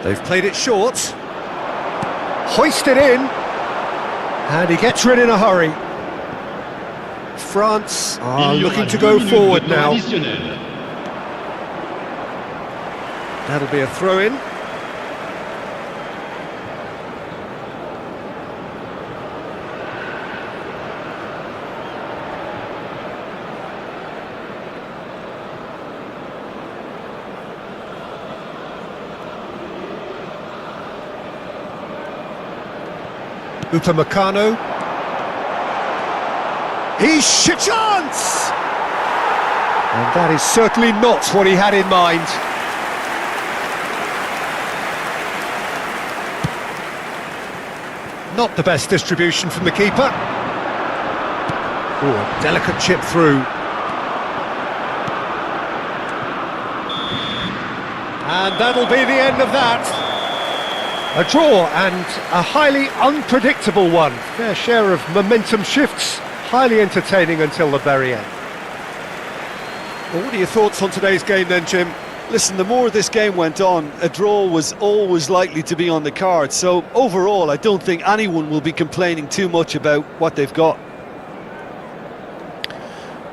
They've played it short. Hoisted in. And he gets rid in a hurry. France are looking to go forward now. That'll be a throw-in. Upamecano. He's shot chance! And that is certainly not what he had in mind. Not the best distribution from the keeper. Oh, a delicate chip through. And that'll be the end of that. A draw, and a highly unpredictable one. Fair share of momentum shifts, highly entertaining until the very end. Well, what are your thoughts on today's game then, Jim? Listen, the more this game went on, a draw was always likely to be on the card. So overall, I don't think anyone will be complaining too much about what they've got.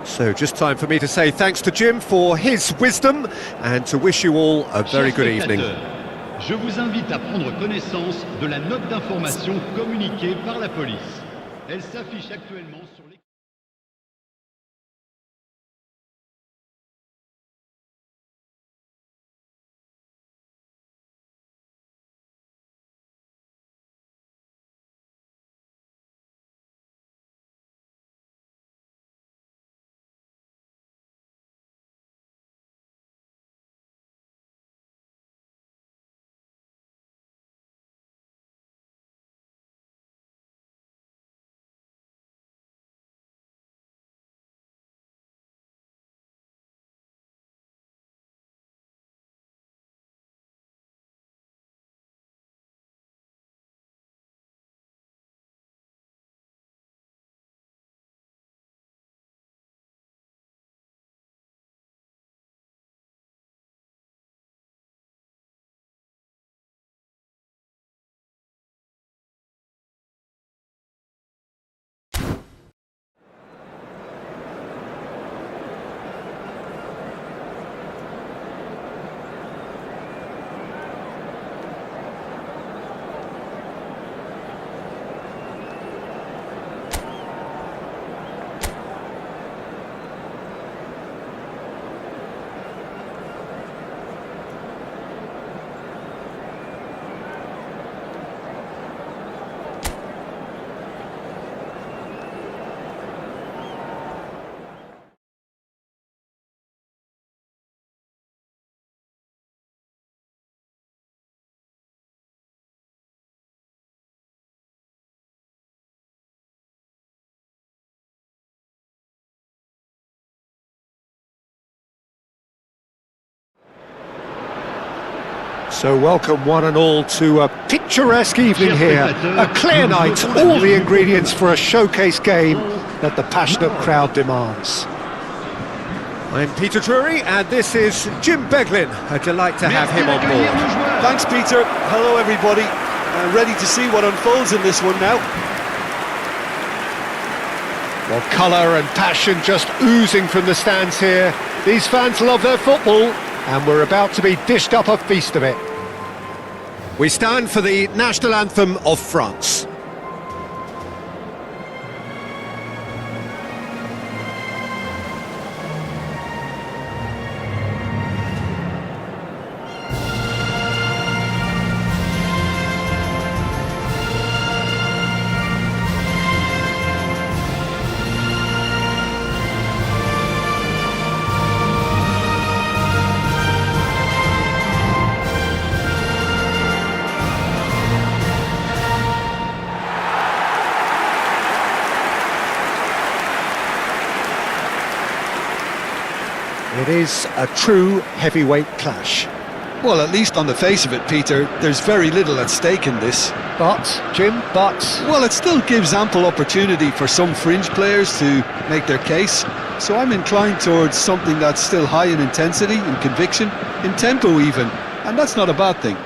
So just time for me to say thanks to Jim for his wisdom and to wish you all a very good evening. Je vous invite à prendre connaissance de la note d'information communiquée par la police. Elle s'affiche actuellement sur l'écran. So welcome one and all to a picturesque evening here, a clear night, all the ingredients for a showcase game that the passionate crowd demands. I'm Peter Drury and this is Jim Beglin, a delight to have him on board. Thanks, Peter. Hello, everybody. Ready to see what unfolds in this one now. Well, colour and passion just oozing from the stands here. These fans love their football, and we're about to be dished up a feast of it. We stand for the national anthem of France. It is a true heavyweight clash. Well, at least on the face of it, Peter, there's very little at stake in this. But, Jim, Well, it still gives ample opportunity for some fringe players to make their case. So I'm inclined towards something that's still high in intensity, in conviction, in tempo even. And that's not a bad thing.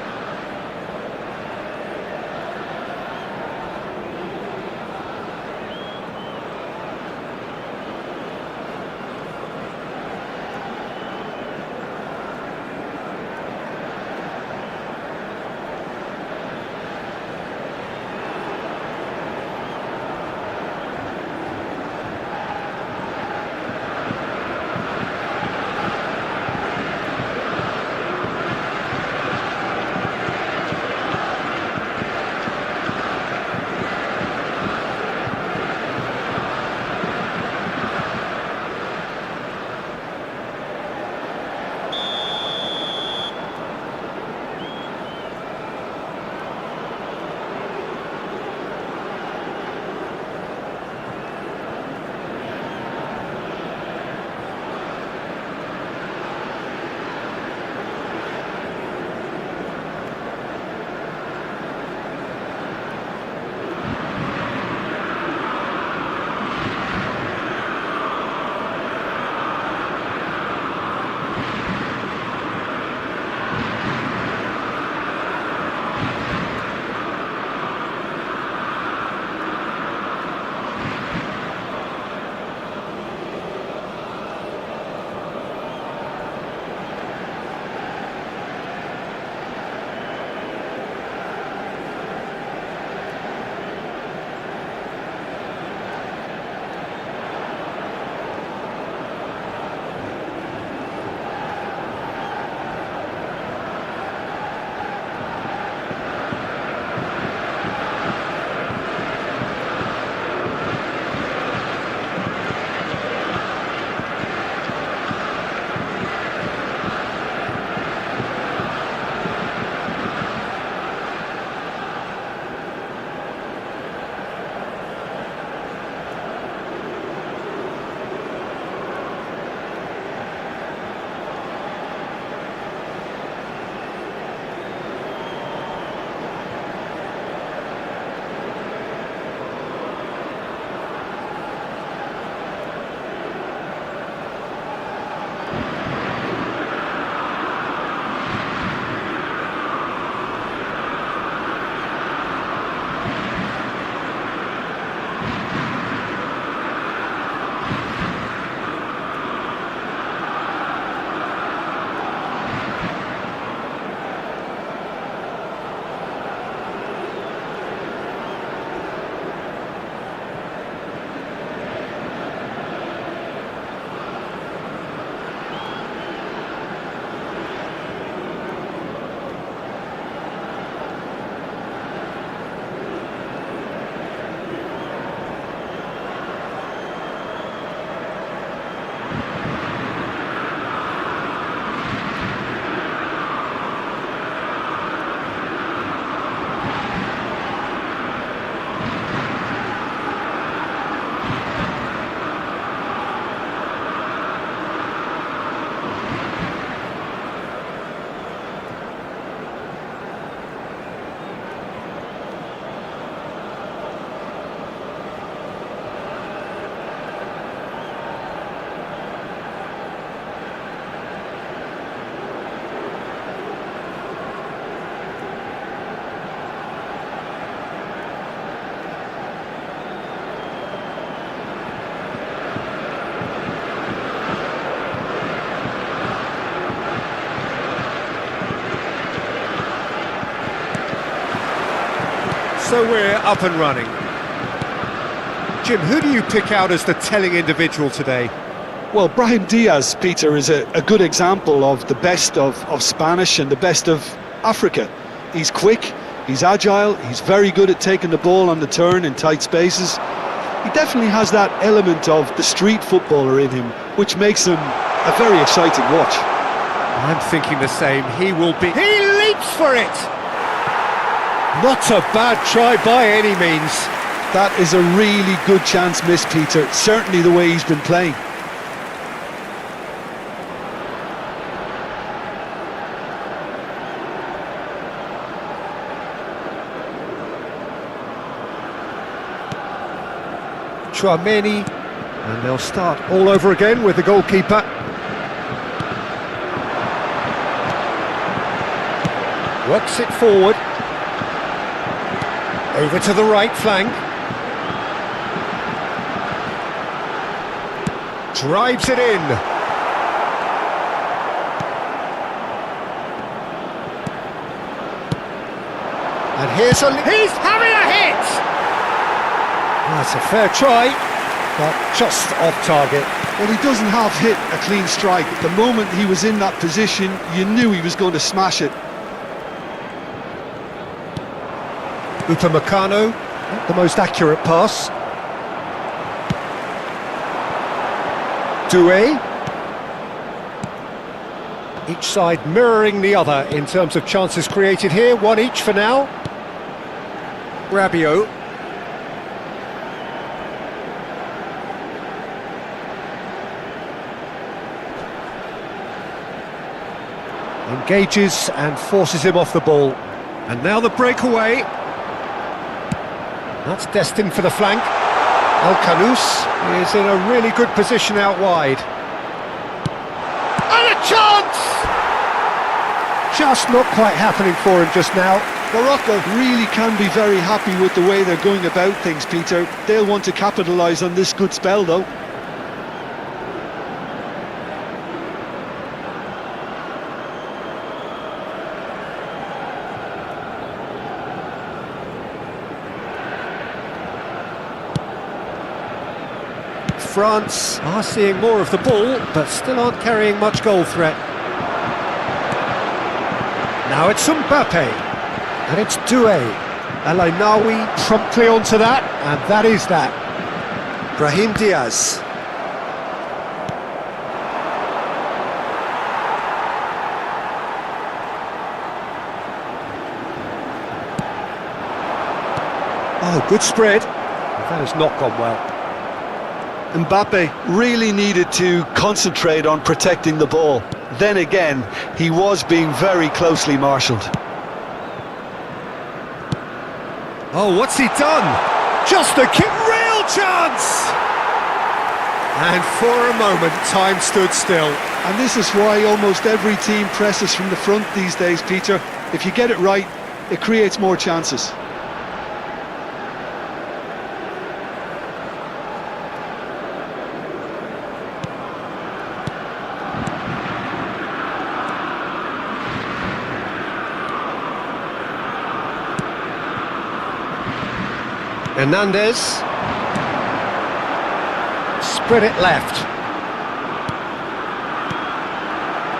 So we're up and running. Jim, who do you pick out as the telling individual today? Well, Brahim Diaz, Peter, is a good example of the best of Spanish and the best of Africa. He's quick, he's agile, he's very good at taking the ball on the turn in tight spaces. He definitely has that element of the street footballer in him, which makes him a very exciting watch. I'm thinking the same. He leaps for it! Not a bad try by any means. That is a really good chance missed, Peter. Certainly the way he's been playing. Chouameni, and they'll start all over again with the goalkeeper. Works it forward. Over to the right flank. Drives it in. And he's having a hit! That's a fair try, but just off target. Well, he doesn't have hit a clean strike. The moment he was in that position, you knew he was going to smash it. Upamecano, not the most accurate pass. Doué. Each side mirroring the other in terms of chances created here, one each for now. Rabiot. Engages and forces him off the ball. And now the breakaway. That's destined for the flank. El Khanous is in a really good position out wide. And a chance! Just not quite happening for him just now. Morocco really can be very happy with the way they're going about things, Peter. They'll want to capitalise on this good spell, though. France are seeing more of the ball, but still aren't carrying much goal threat. Now it's Mbappe, and it's Doué. El Ainaoui promptly onto that, and that is that. Brahim Diaz. Oh, good spread. That has not gone well. Mbappe really needed to concentrate on protecting the ball. Then again, he was being very closely marshalled. Oh, what's he done? Just a kick, real chance! And for a moment, time stood still. And this is why almost every team presses from the front these days, Peter. If you get it right, it creates more chances. Hernandez. Spread it left.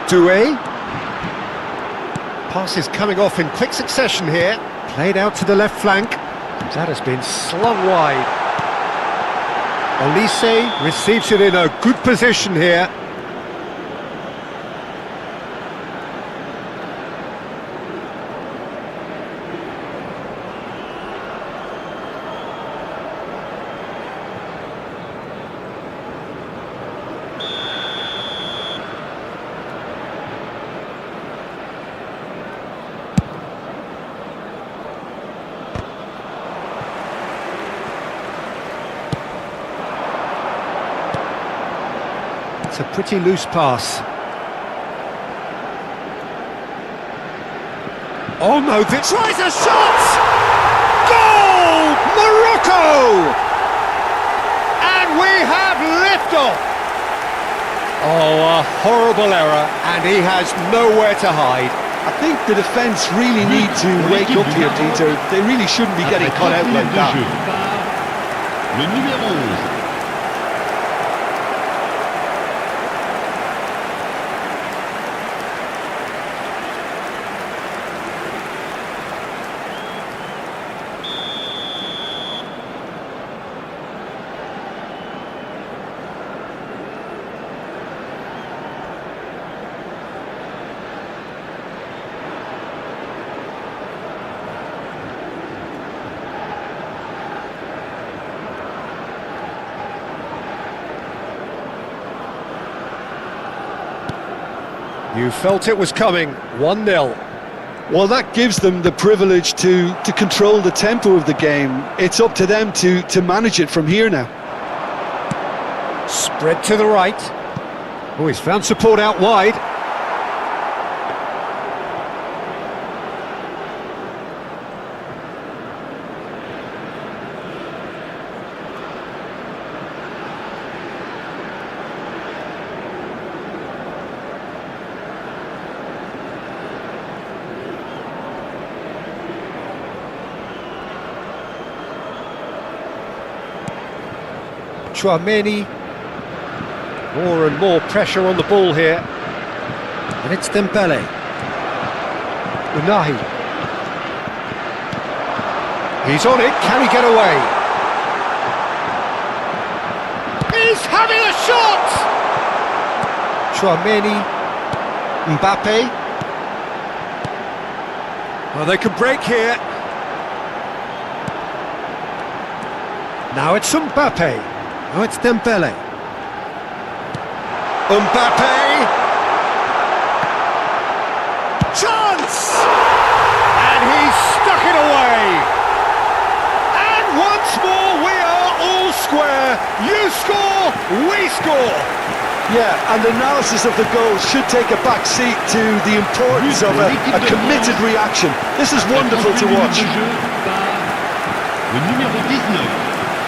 Doué. Pass is coming off in quick succession here. Played out to the left flank. That has been slung wide. Olise receives it in a good position here. It's a pretty loose pass. Oh no, this tries a shot! Goal! Morocco! And we have liftoff! Oh, a horrible error, and he has nowhere to hide. I think the defence really need to wake up here, Peter. They really shouldn't be getting caught out like that. Le numéro 11. You felt it was coming, 1-0. Well, that gives them the privilege to control the tempo of the game. It's up to them to manage it from here now. Spread to the right. Oh, he's found support out wide. Chouameni. More and more pressure on the ball here. And it's Dembele. Unahi. He's on it, can he get away? He's having a shot! Chouameni. Mbappe. Well, they can break here. Now it's Mbappe. Oh, it's Dembele. Mbappe! Chance! And he's stuck it away! And once more we are all square. You score, we score! Yeah, and the analysis of the goal should take a back seat to the importance of a committed reaction. This is wonderful to watch. Le numéro 19.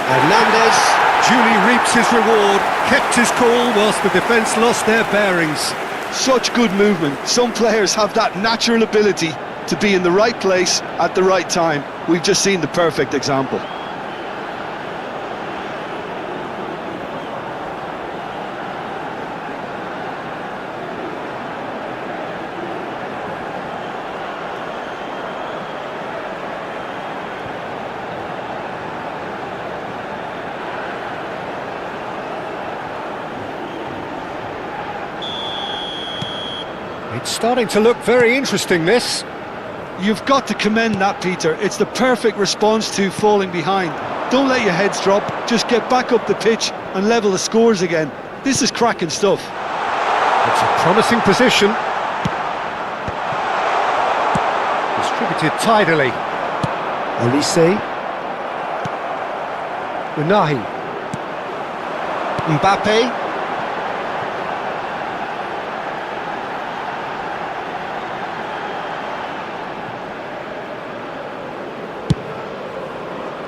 Hernandez duly reaps his reward, kept his cool whilst the defence lost their bearings. Such good movement. Some players have that natural ability to be in the right place at the right time. We've just seen the perfect example. It's starting to look very interesting, this. You've got to commend that, Peter. It's the perfect response to falling behind. Don't let your heads drop, just get back up the pitch and level the scores again. This is cracking stuff. It's a promising position. Distributed tidily. Olise. Unahi. Mbappe.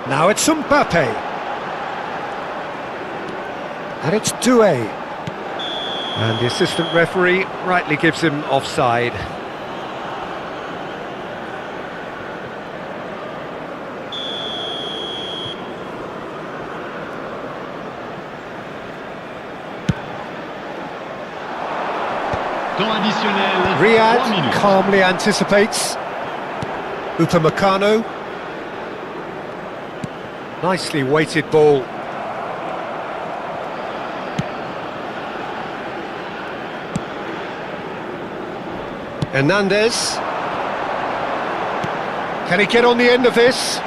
Now it's Mbappe. And it's Doué. And the assistant referee rightly gives him offside. Temps additionnel. Riyad calmly anticipates. Upamecano. Nicely weighted ball. Hernandez. Can he get on the end of this?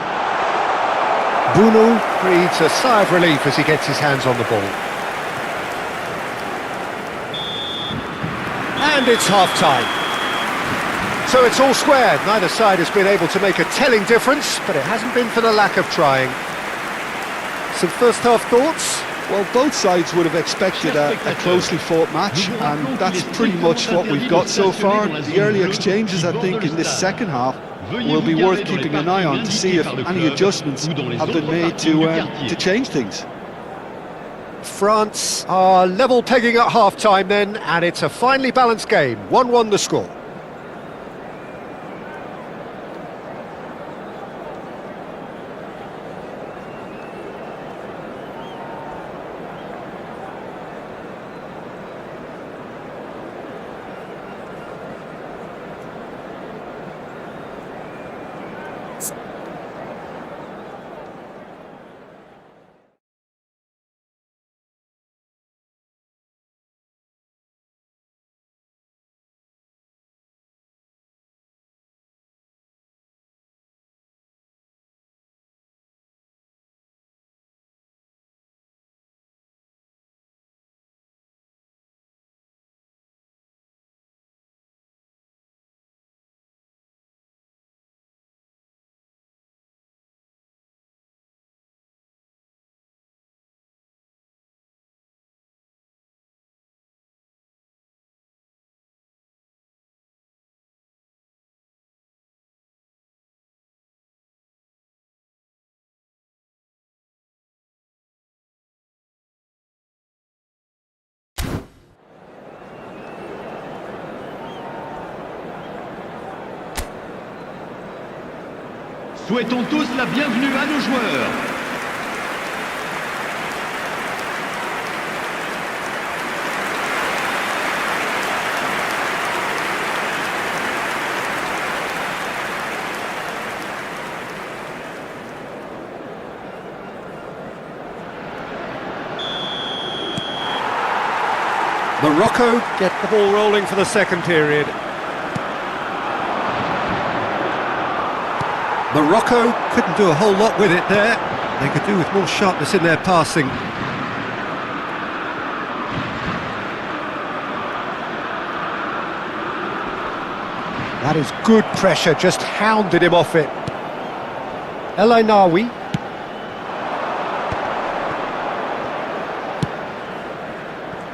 Bruno breathes a sigh of relief as he gets his hands on the ball. And it's half-time. So it's all square. Neither side has been able to make a telling difference, but it hasn't been for the lack of trying. Some first-half thoughts? Well, both sides would have expected a closely fought match, and that's pretty much what we've got so far. The early exchanges, I think, in this second half will be worth keeping an eye on to see if any adjustments have been made to change things. France are level pegging at half-time then, and it's a finely balanced game. 1-1 the score. Souhaitons tous la bienvenue à nos joueurs. Morocco get the ball rolling for the second period. Morocco couldn't do a whole lot with it there. They could do with more sharpness in their passing. That is good pressure, just hounded him off it. El Ainawi.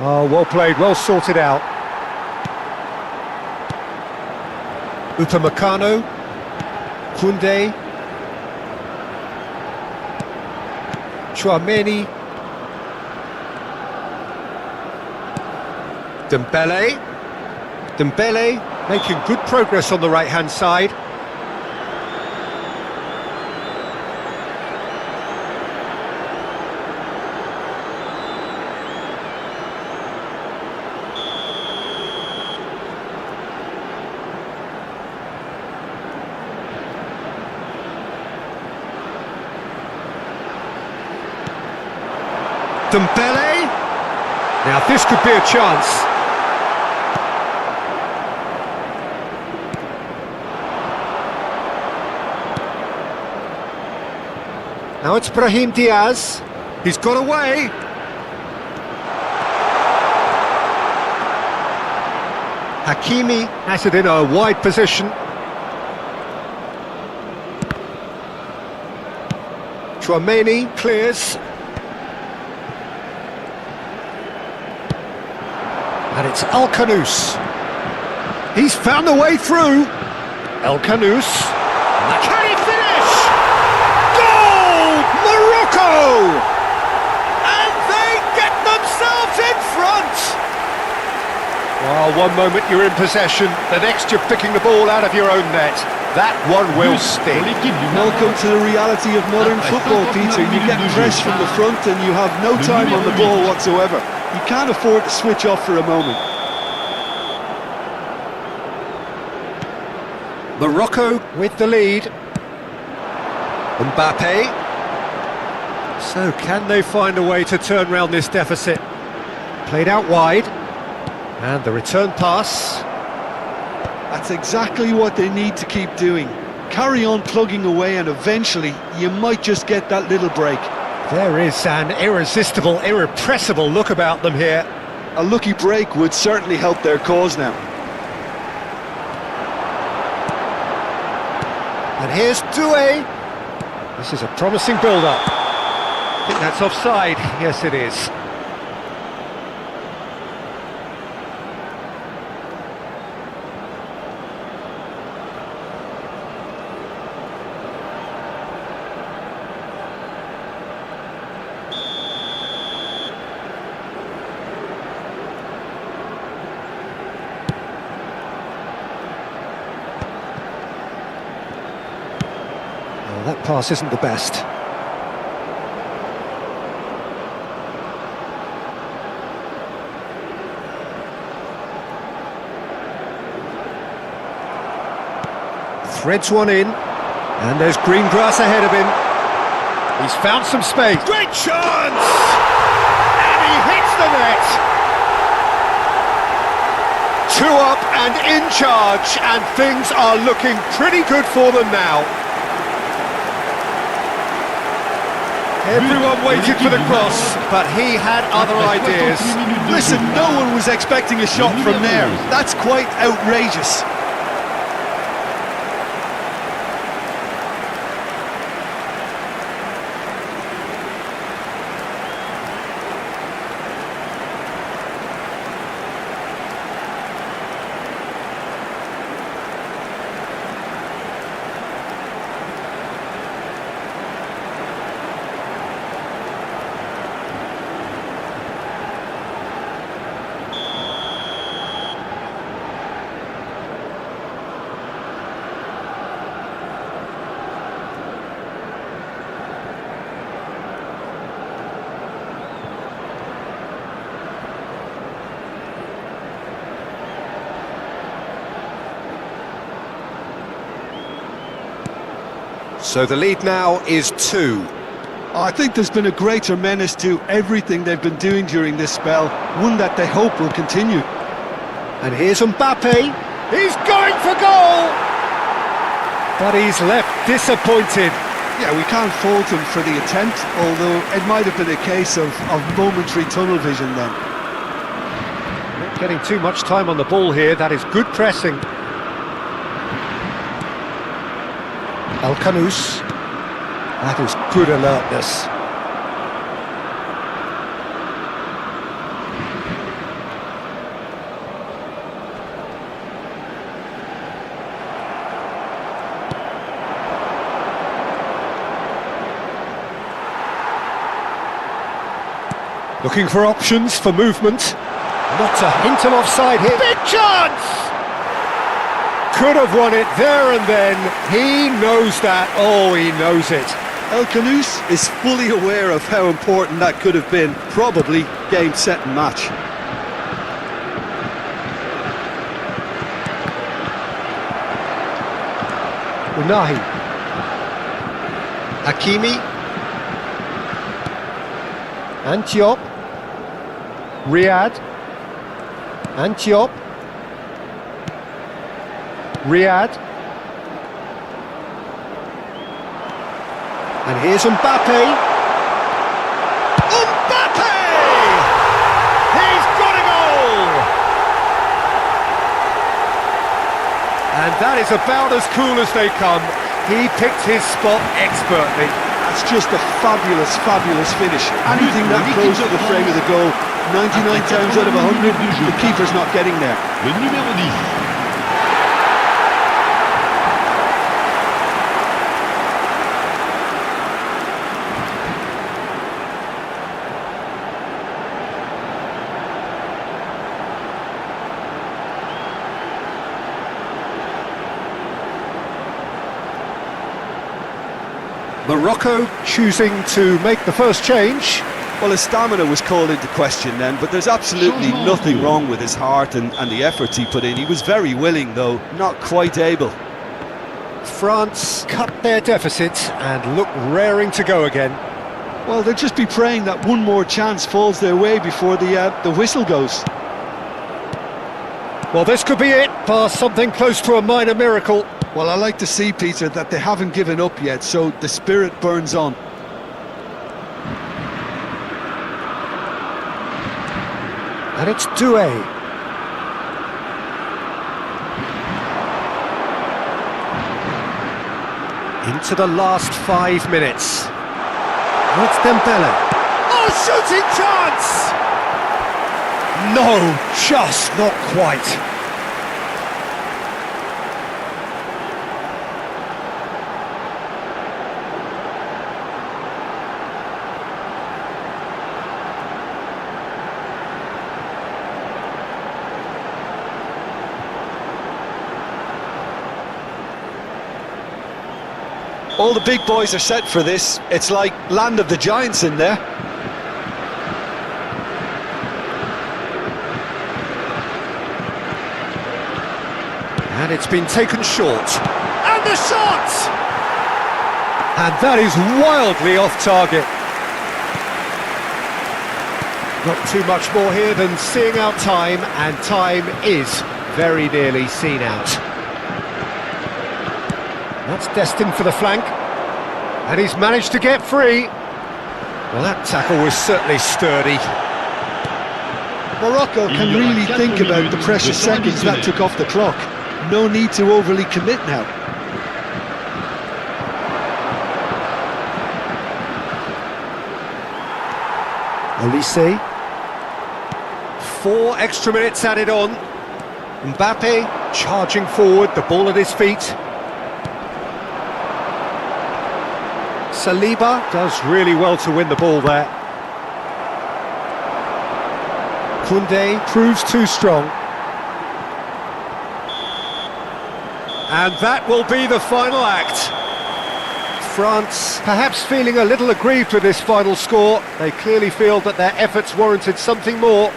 Oh, well played, well sorted out. Upamecano. Koundé. Chouameni. Dembele. Dembele making good progress on the right-hand side. Dembele. Now this could be a chance. Now it's Brahim Diaz. He's got away. Hakimi has it in a wide position. Chouameni clears. And it's El Khanous. He's found a way through. El Khanous. Can he finish? Goal! Morocco! And they get themselves in front! Well, one moment you're in possession, the next you're picking the ball out of your own net. That one will stick. Welcome to the reality of modern football, Peter. You get pressed from the front and you have no time on the ball whatsoever. You can't afford to switch off for a moment. Morocco with the lead. Mbappe. So can they find a way to turn round this deficit? Played out wide. And the return pass. That's exactly what they need to keep doing. Carry on plugging away and eventually you might just get that little break. There is an irresistible, irrepressible look about them here. A lucky break would certainly help their cause now. And here's Doué. This is a promising build-up. I think that's offside. Yes, it is. That pass isn't the best. Threads one in, and there's green grass ahead of him. He's found some space. Great chance! And he hits the net! 2 up and in charge, and things are looking pretty good for them now. Everyone waited for the cross, but he had other ideas. Listen, no one was expecting a shot from there. That's quite outrageous. So the lead now is 2. I think there's been a greater menace to everything they've been doing during this spell, one that they hope will continue. And here's Mbappe. He's going for goal! But he's left disappointed. Yeah, we can't fault him for the attempt, although it might have been a case of momentary tunnel vision then. Not getting too much time on the ball here. That is good pressing. El Kanous. That is good alertness. Looking for options for movement. Not a hint of offside here. Big chance! Could have won it there and then. He knows that. Oh, he knows it. El Kanous is fully aware of how important that could have been. Probably game, set and match. Unahi. Hakimi. Antiope. Riyad. Antiope. Riyad. And here's Mbappe. Mbappe! He's got a goal! And that is about as cool as they come. He picked his spot expertly. That's just a fabulous, fabulous finish. Anything that close to the frame of the goal, 99 times out of 100, the keeper's not getting there. Le numéro 10. Morocco choosing to make the first change. Well, his stamina was called into question then, but there's absolutely nothing wrong with his heart and the efforts he put in. He was very willing, though, not quite able. France cut their deficit and look raring to go again. Well, they'll just be praying that one more chance falls their way before the whistle goes. Well, this could be it, past something close to a minor miracle. Well, I like to see, Peter, that they haven't given up yet, so the spirit burns on. And it's Doué. Into the last 5 minutes. Oh, it's Dembele. Oh, shooting chance! No, just not quite. All the big boys are set for this. It's like land of the giants in there. And it's been taken short. And the shot! And that is wildly off target. Not too much more here than seeing out time, and time is very nearly seen out. That's destined for the flank, and he's managed to get free. Well, that tackle was certainly sturdy. Morocco can really think about the precious seconds that took off the clock. No need to overly commit now. Olise. 4 extra minutes added on. Mbappe charging forward, the ball at his feet. Saliba does really well to win the ball there. Koundé proves too strong. And that will be the final act. France perhaps feeling a little aggrieved with this final score. They clearly feel that their efforts warranted something more.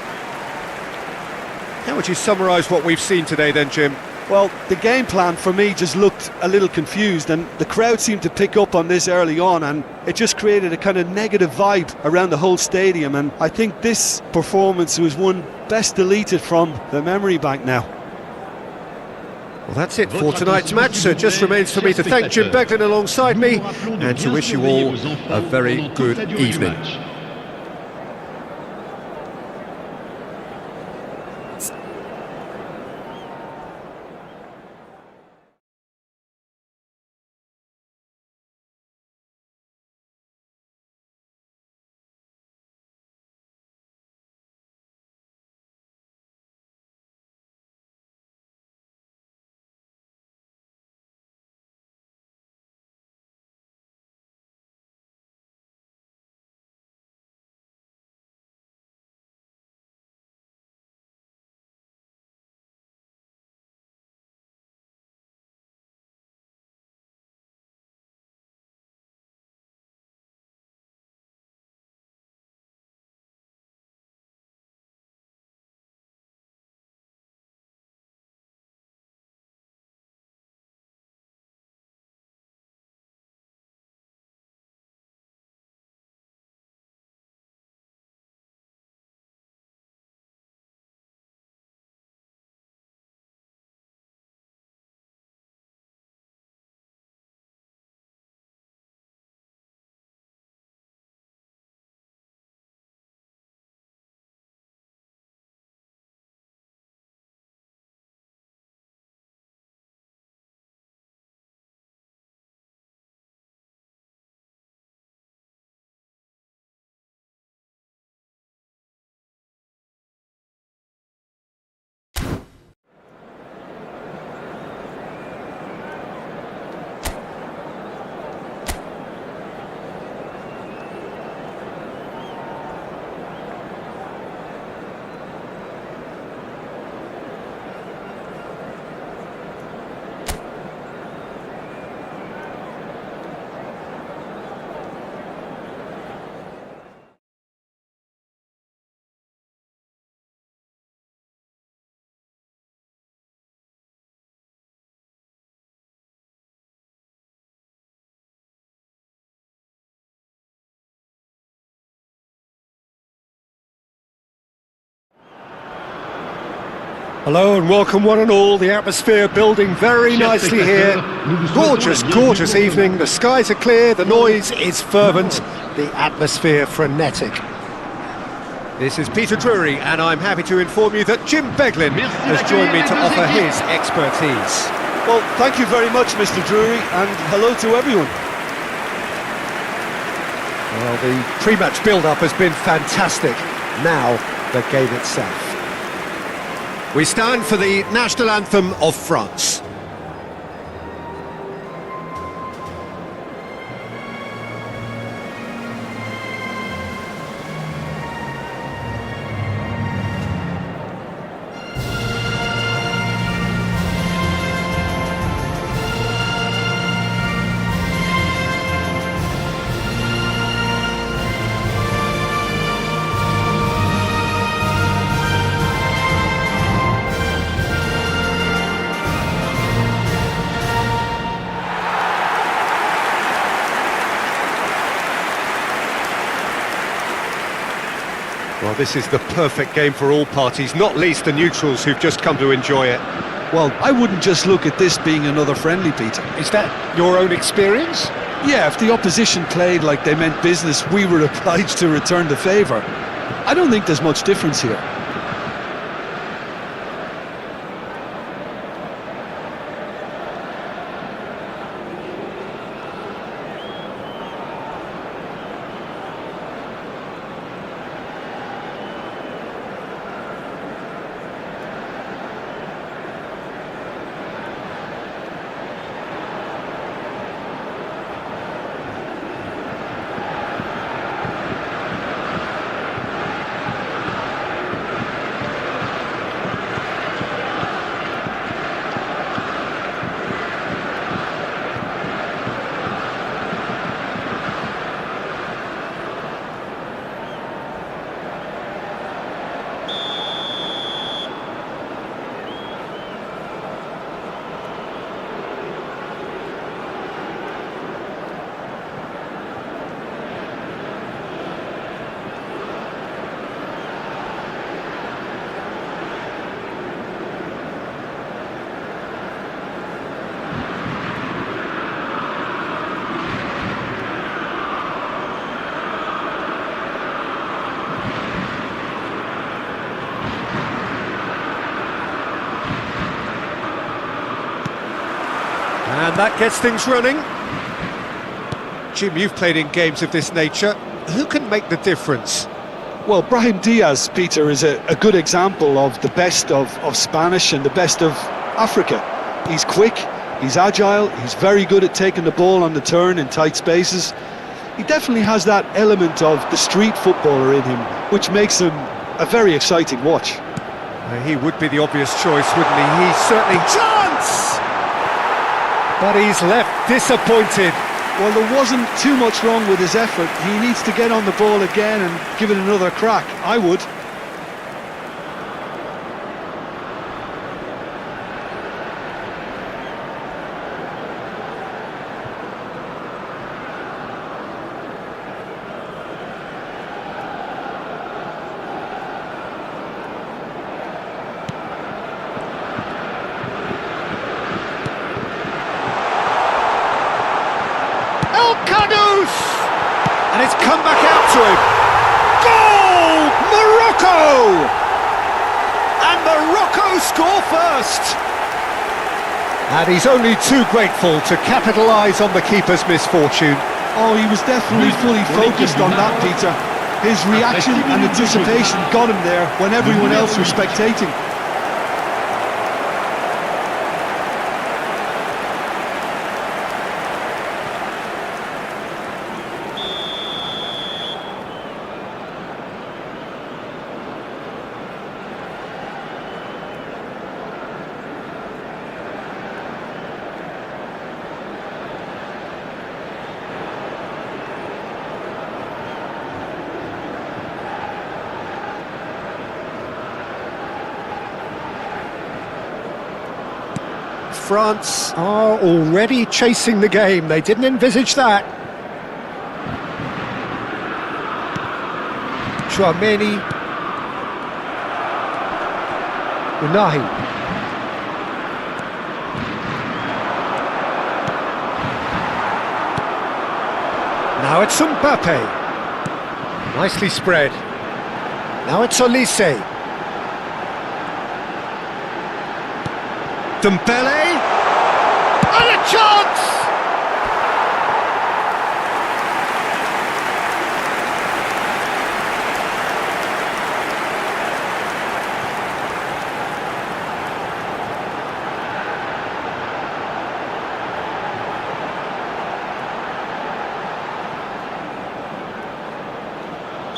How would you summarise what we've seen today then, Jim? Well, the game plan for me just looked a little confused, and the crowd seemed to pick up on this early on, and it just created a kind of negative vibe around the whole stadium, and I think this performance was one best deleted from the memory bank now. Well, that's it for tonight's match, so it just remains for me to thank Jim Beglin alongside me and to wish you all a very good evening. Hello and welcome one and all. The atmosphere building very nicely here. Gorgeous, gorgeous evening. The skies are clear, the noise is fervent, the atmosphere frenetic. This is Peter Drury and I'm happy to inform you that Jim Beglin has joined me to offer his expertise. Well, thank you very much, Mr. Drury, and hello to everyone. Well, the pre-match build-up has been fantastic. Now, the game itself. We stand for the national anthem of France. Well, this is the perfect game for all parties, not least the neutrals who've just come to enjoy it. Well, I wouldn't just look at this being another friendly, Peter. Is that your own experience? Yeah, if the opposition played like they meant business, we were obliged to return the favour. I don't think there's much difference here. And that gets things running. Jim, you've played in games of this nature. Who can make the difference? Well, Brahim Diaz, Peter, is a good example of the best of Spanish and the best of Africa. He's quick, he's agile, he's very good at taking the ball on the turn in tight spaces. He definitely has that element of the street footballer in him, which makes him a very exciting watch. He would be the obvious choice, wouldn't he? He's certainly... Chance! But he's left disappointed. Well, there wasn't too much wrong with his effort. He needs to get on the ball again and give it another crack. I would. And it's come back out to him. Goal! Morocco! And Morocco score first. And he's only too grateful to capitalise on the keeper's misfortune. Oh, he was definitely fully focused on that, Peter. His reaction and anticipation got him there when everyone else was spectating. France are already chasing the game. They didn't envisage that. Chouameni. Unahi. Now it's Mbappe. Nicely spread. Now it's Olise. Dembele, and a chance!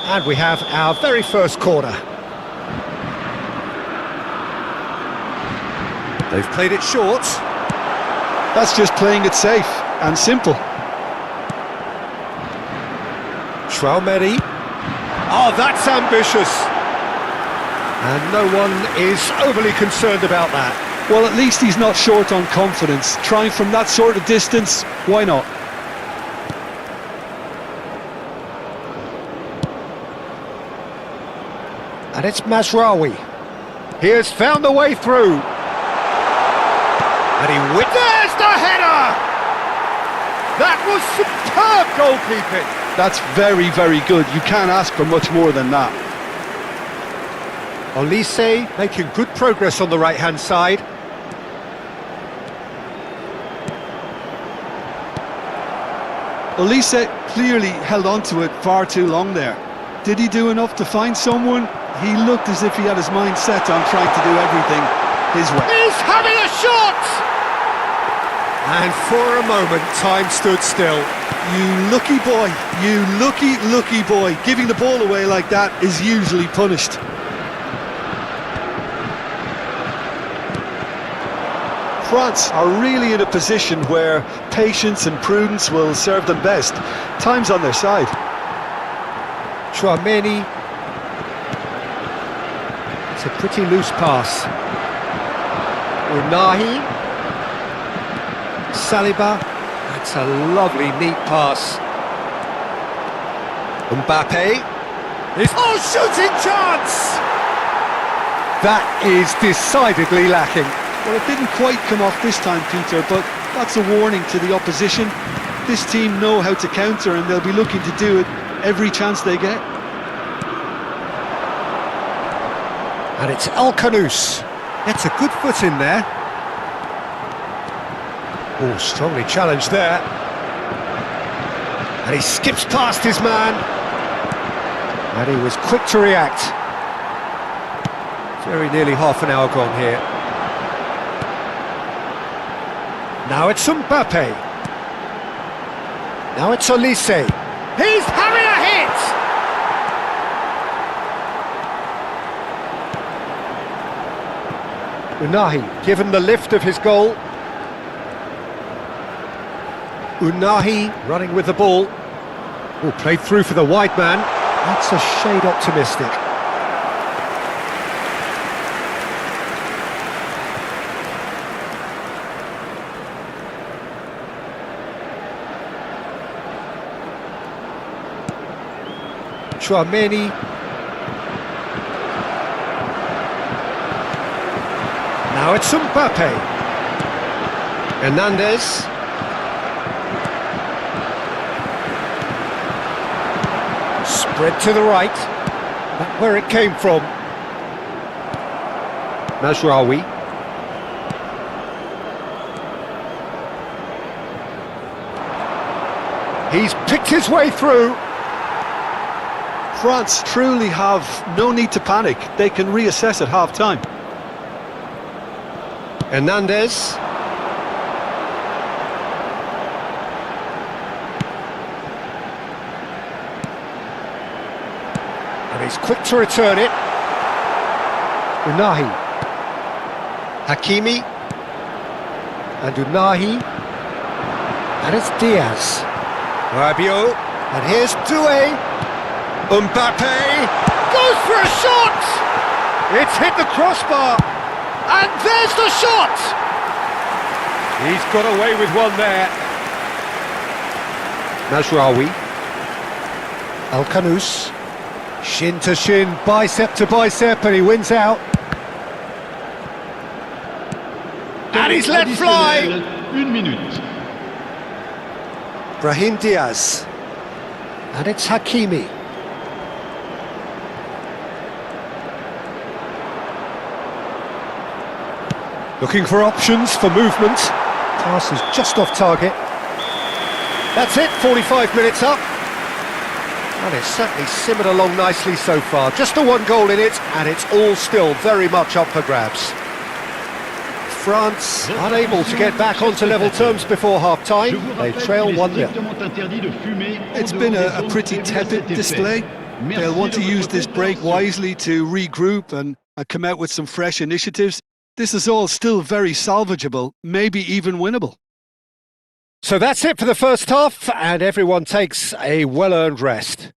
And we have our very first corner. They've played it short. That's just playing it safe and simple. Chouameni. Oh, that's ambitious. And no one is overly concerned about that. Well, at least he's not short on confidence. Trying from that sort of distance, why not? And it's Mazraoui. He has found a way through. And he there's the header! That was superb goalkeeping. That's very, very good. You can't ask for much more than that. Olise making good progress on the right-hand side. Olise clearly held on to it far too long there. Did he do enough to find someone? He looked as if he had his mind set on trying to do everything his way. He's having a shot! And for a moment, time stood still. You lucky boy, you lucky boy. Giving the ball away like that is usually punished. France are really in a position where patience and prudence will serve them best. Time's on their side. Chouameni. It's a pretty loose pass. Unahi. Saliba. That's a lovely, neat pass. Mbappe. Oh, shooting chance! That is decidedly lacking. Well, it didn't quite come off this time, Peter, but that's a warning to the opposition. This team know how to counter and they'll be looking to do it every chance they get. And it's El Khanous. Gets a good foot in there. Oh, strongly challenged there. And he skips past his man. And he was quick to react. Very nearly half an hour gone here. Now it's Mbappe. Now it's Olise. He's having a hit! Unahi given the lift of his goal. Unahi running with the ball. Oh, played through for the wide man. That's a shade optimistic. Chouameni. Now it's Mbappe. Hernandez. Spread to the right. That's where it came from. Mazraoui. He's picked his way through. France truly have no need to panic. They can reassess at half-time. Hernandez. And he's quick to return it. Unahi. Hakimi. And Unahi. And it's Diaz. Rabiot. And here's Doué. Mbappe goes for a shot! It's hit the crossbar, and there's the shot! He's got away with one there. Mazraoui. Al-Khanous. Shin to shin, bicep to bicep, and he wins out. And he's let fly! 1 minute. Brahim Diaz. And it's Hakimi. Looking for options for movement. Pass is just off target. That's it, 45 minutes up. And it's certainly simmered along nicely so far. Just the one goal in it, and it's all still very much up for grabs. France unable to get back onto level terms before half-time. They trail 1-0. It's been a pretty tepid display. They'll want to use this break wisely to regroup and come out with some fresh initiatives. This is all still very salvageable, maybe even winnable. So that's it for the first half, and everyone takes a well-earned rest.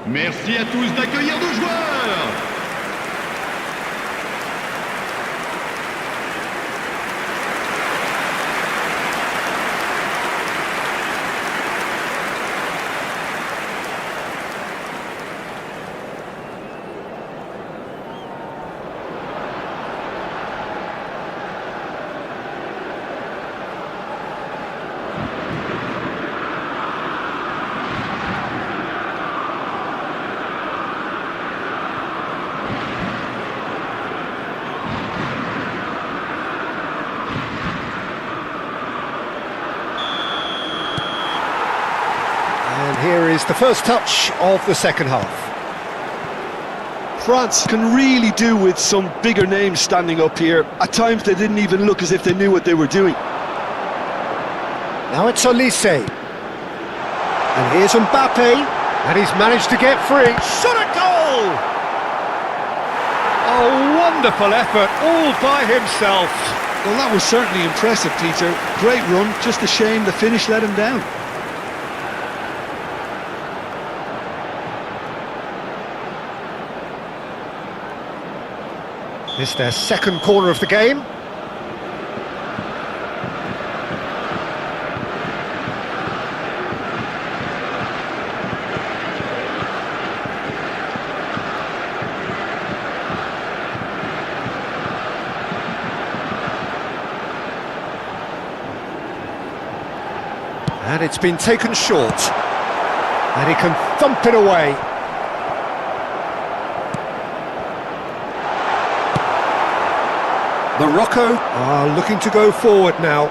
Merci à tous d'accueillir nos joueurs. And here is the first touch of the second half. France can really do with some bigger names standing up here. At times they didn't even look as if they knew what they were doing. Now it's Olise. And here's Mbappe. And he's managed to get free. Shot at goal! A wonderful effort, all by himself. Well, that was certainly impressive, Peter. Great run, just a shame the finish let him down. It's their second corner of the game. And it's been taken short. And he can thump it away. Morocco are looking to go forward now.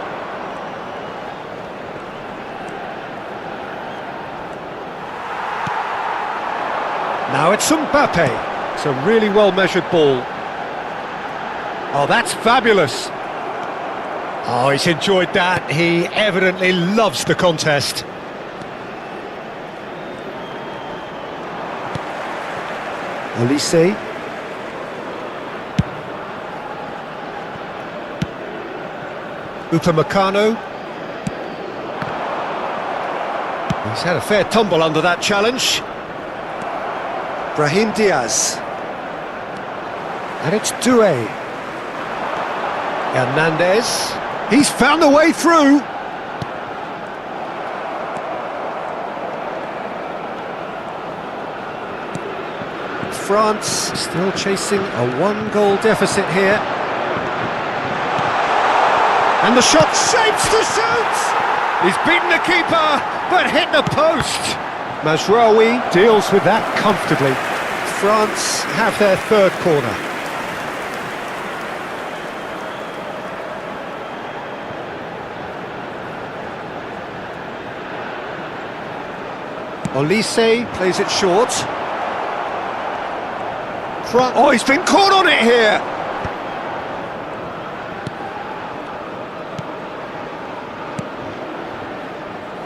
Now it's Mbappe. It's a really well-measured ball. Oh, that's fabulous. Oh, he's enjoyed that. He evidently loves the contest. Olise. Upamecano. He's had a fair tumble under that challenge. Brahim Diaz. And it's Doué. Hernandez. He's found a way through. France still chasing a one-goal deficit here. And the shot shapes to shoot! He's beaten the keeper, but hit the post. Mazraoui deals with that comfortably. France have their third corner. Olise plays it short. Oh, he's been caught on it here!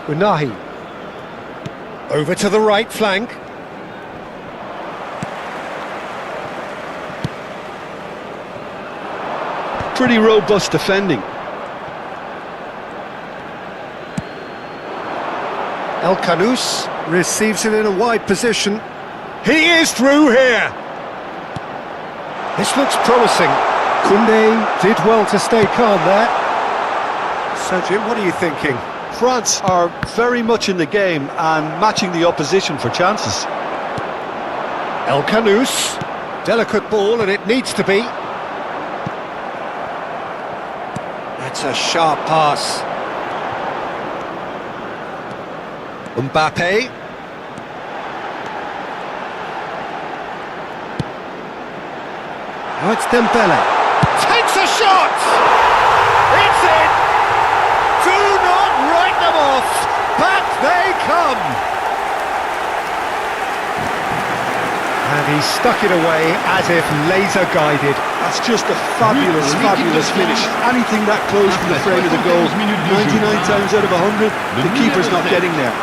Unahi. Over to the right flank. Pretty robust defending. El Khanous receives it in a wide position. He is through here! This looks promising. Koundé did well to stay calm there. So Jim, what are you thinking? France are very much in the game and matching the opposition for chances. El Khanous. Delicate ball, and it needs to be. That's a sharp pass. Mbappe. Now it's Dembele. Takes a shot! It's in! Do not write them off! Back they come! And he stuck it away as if laser-guided. That's just a fabulous, fabulous finish. Anything that close to the frame of the goal, 99 times out of 100, the keeper's not getting there.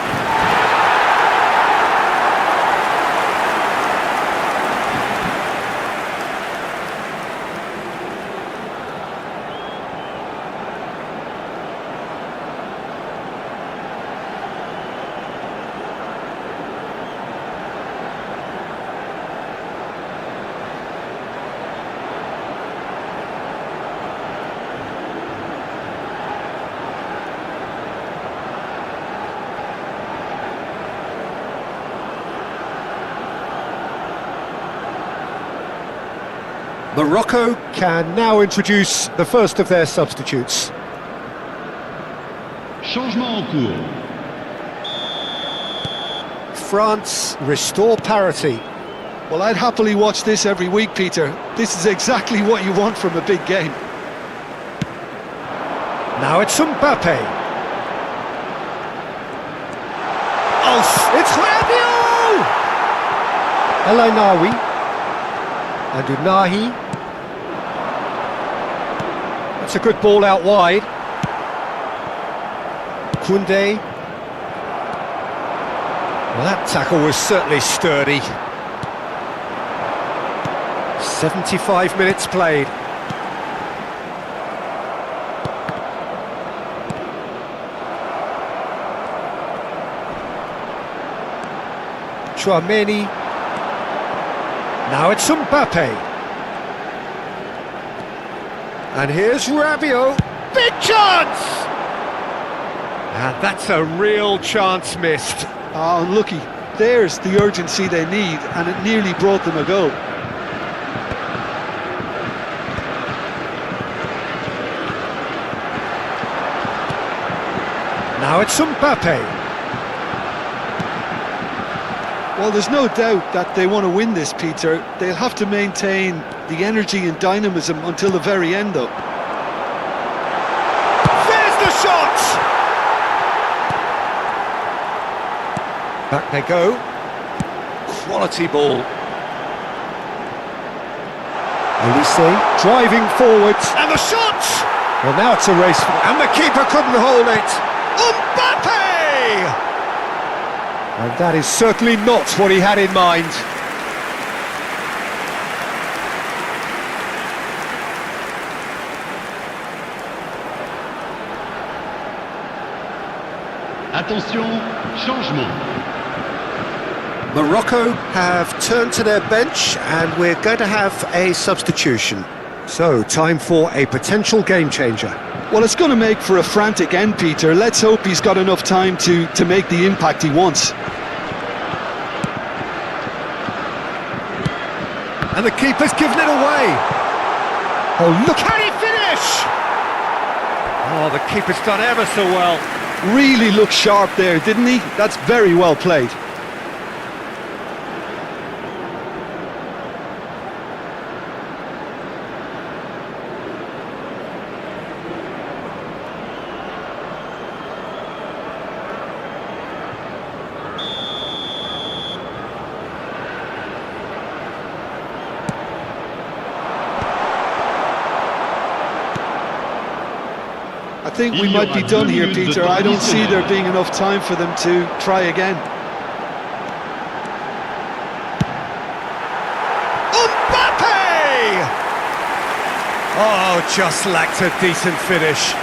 Morocco can now introduce the first of their substitutes. Changement en cours. France restore parity. Well, I'd happily watch this every week, Peter. This is exactly what you want from a big game. Now it's Mbappe. Oh, it's Rabiot! El Ainaoui. And Unahi. That's a good ball out wide. Koundé. Well, that tackle was certainly sturdy. 75 minutes played. Chouameni. Now it's Mbappe. And here's Rabiot. Big chance! And that's a real chance missed. Oh, unlucky. There's the urgency they need, and it nearly brought them a goal. Now it's Mbappe. Well, there's no doubt that they want to win this, Peter. They'll have to maintain the energy and dynamism until the very end, though. There's the shot! Back they go. Quality ball. Olise driving forwards. And the shot! Well, now it's a race. And the keeper couldn't hold it. Mbappe! And that is certainly not what he had in mind. Attention, changement. Morocco have turned to their bench and we're going to have a substitution. So, time for a potential game changer. Well, it's going to make for a frantic end, Peter. Let's hope he's got enough time to make the impact he wants. And the keeper's given it away. Oh, look how he finish! Oh, the keeper's done ever so well. Really looked sharp there, didn't he? That's very well played. I think we might be done here, Peter. I don't see there being enough time for them to try again. Mbappe! Oh, just lacked a decent finish.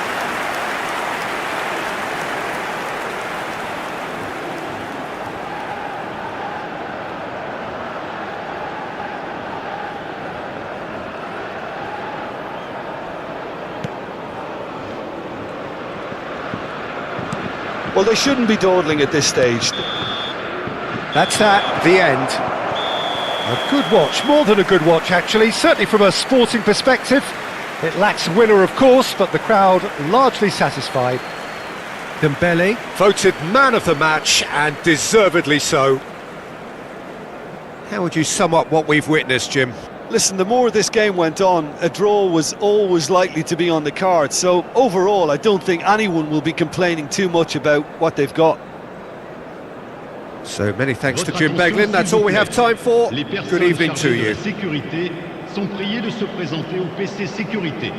Well, they shouldn't be dawdling at this stage. That's that, the end. A good watch, more than a good watch actually, certainly from a sporting perspective. It lacks a winner of course, but the crowd largely satisfied. Dembele voted man of the match, and deservedly so. How would you sum up what we've witnessed, Jim? Listen, the more this game went on, a draw was always likely to be on the cards. So overall, I don't think anyone will be complaining too much about what they've got. So many thanks to Jim Beglin. That's all we have time for. Good evening to you. Sécurité sont priés de se présenter au PC Sécurité.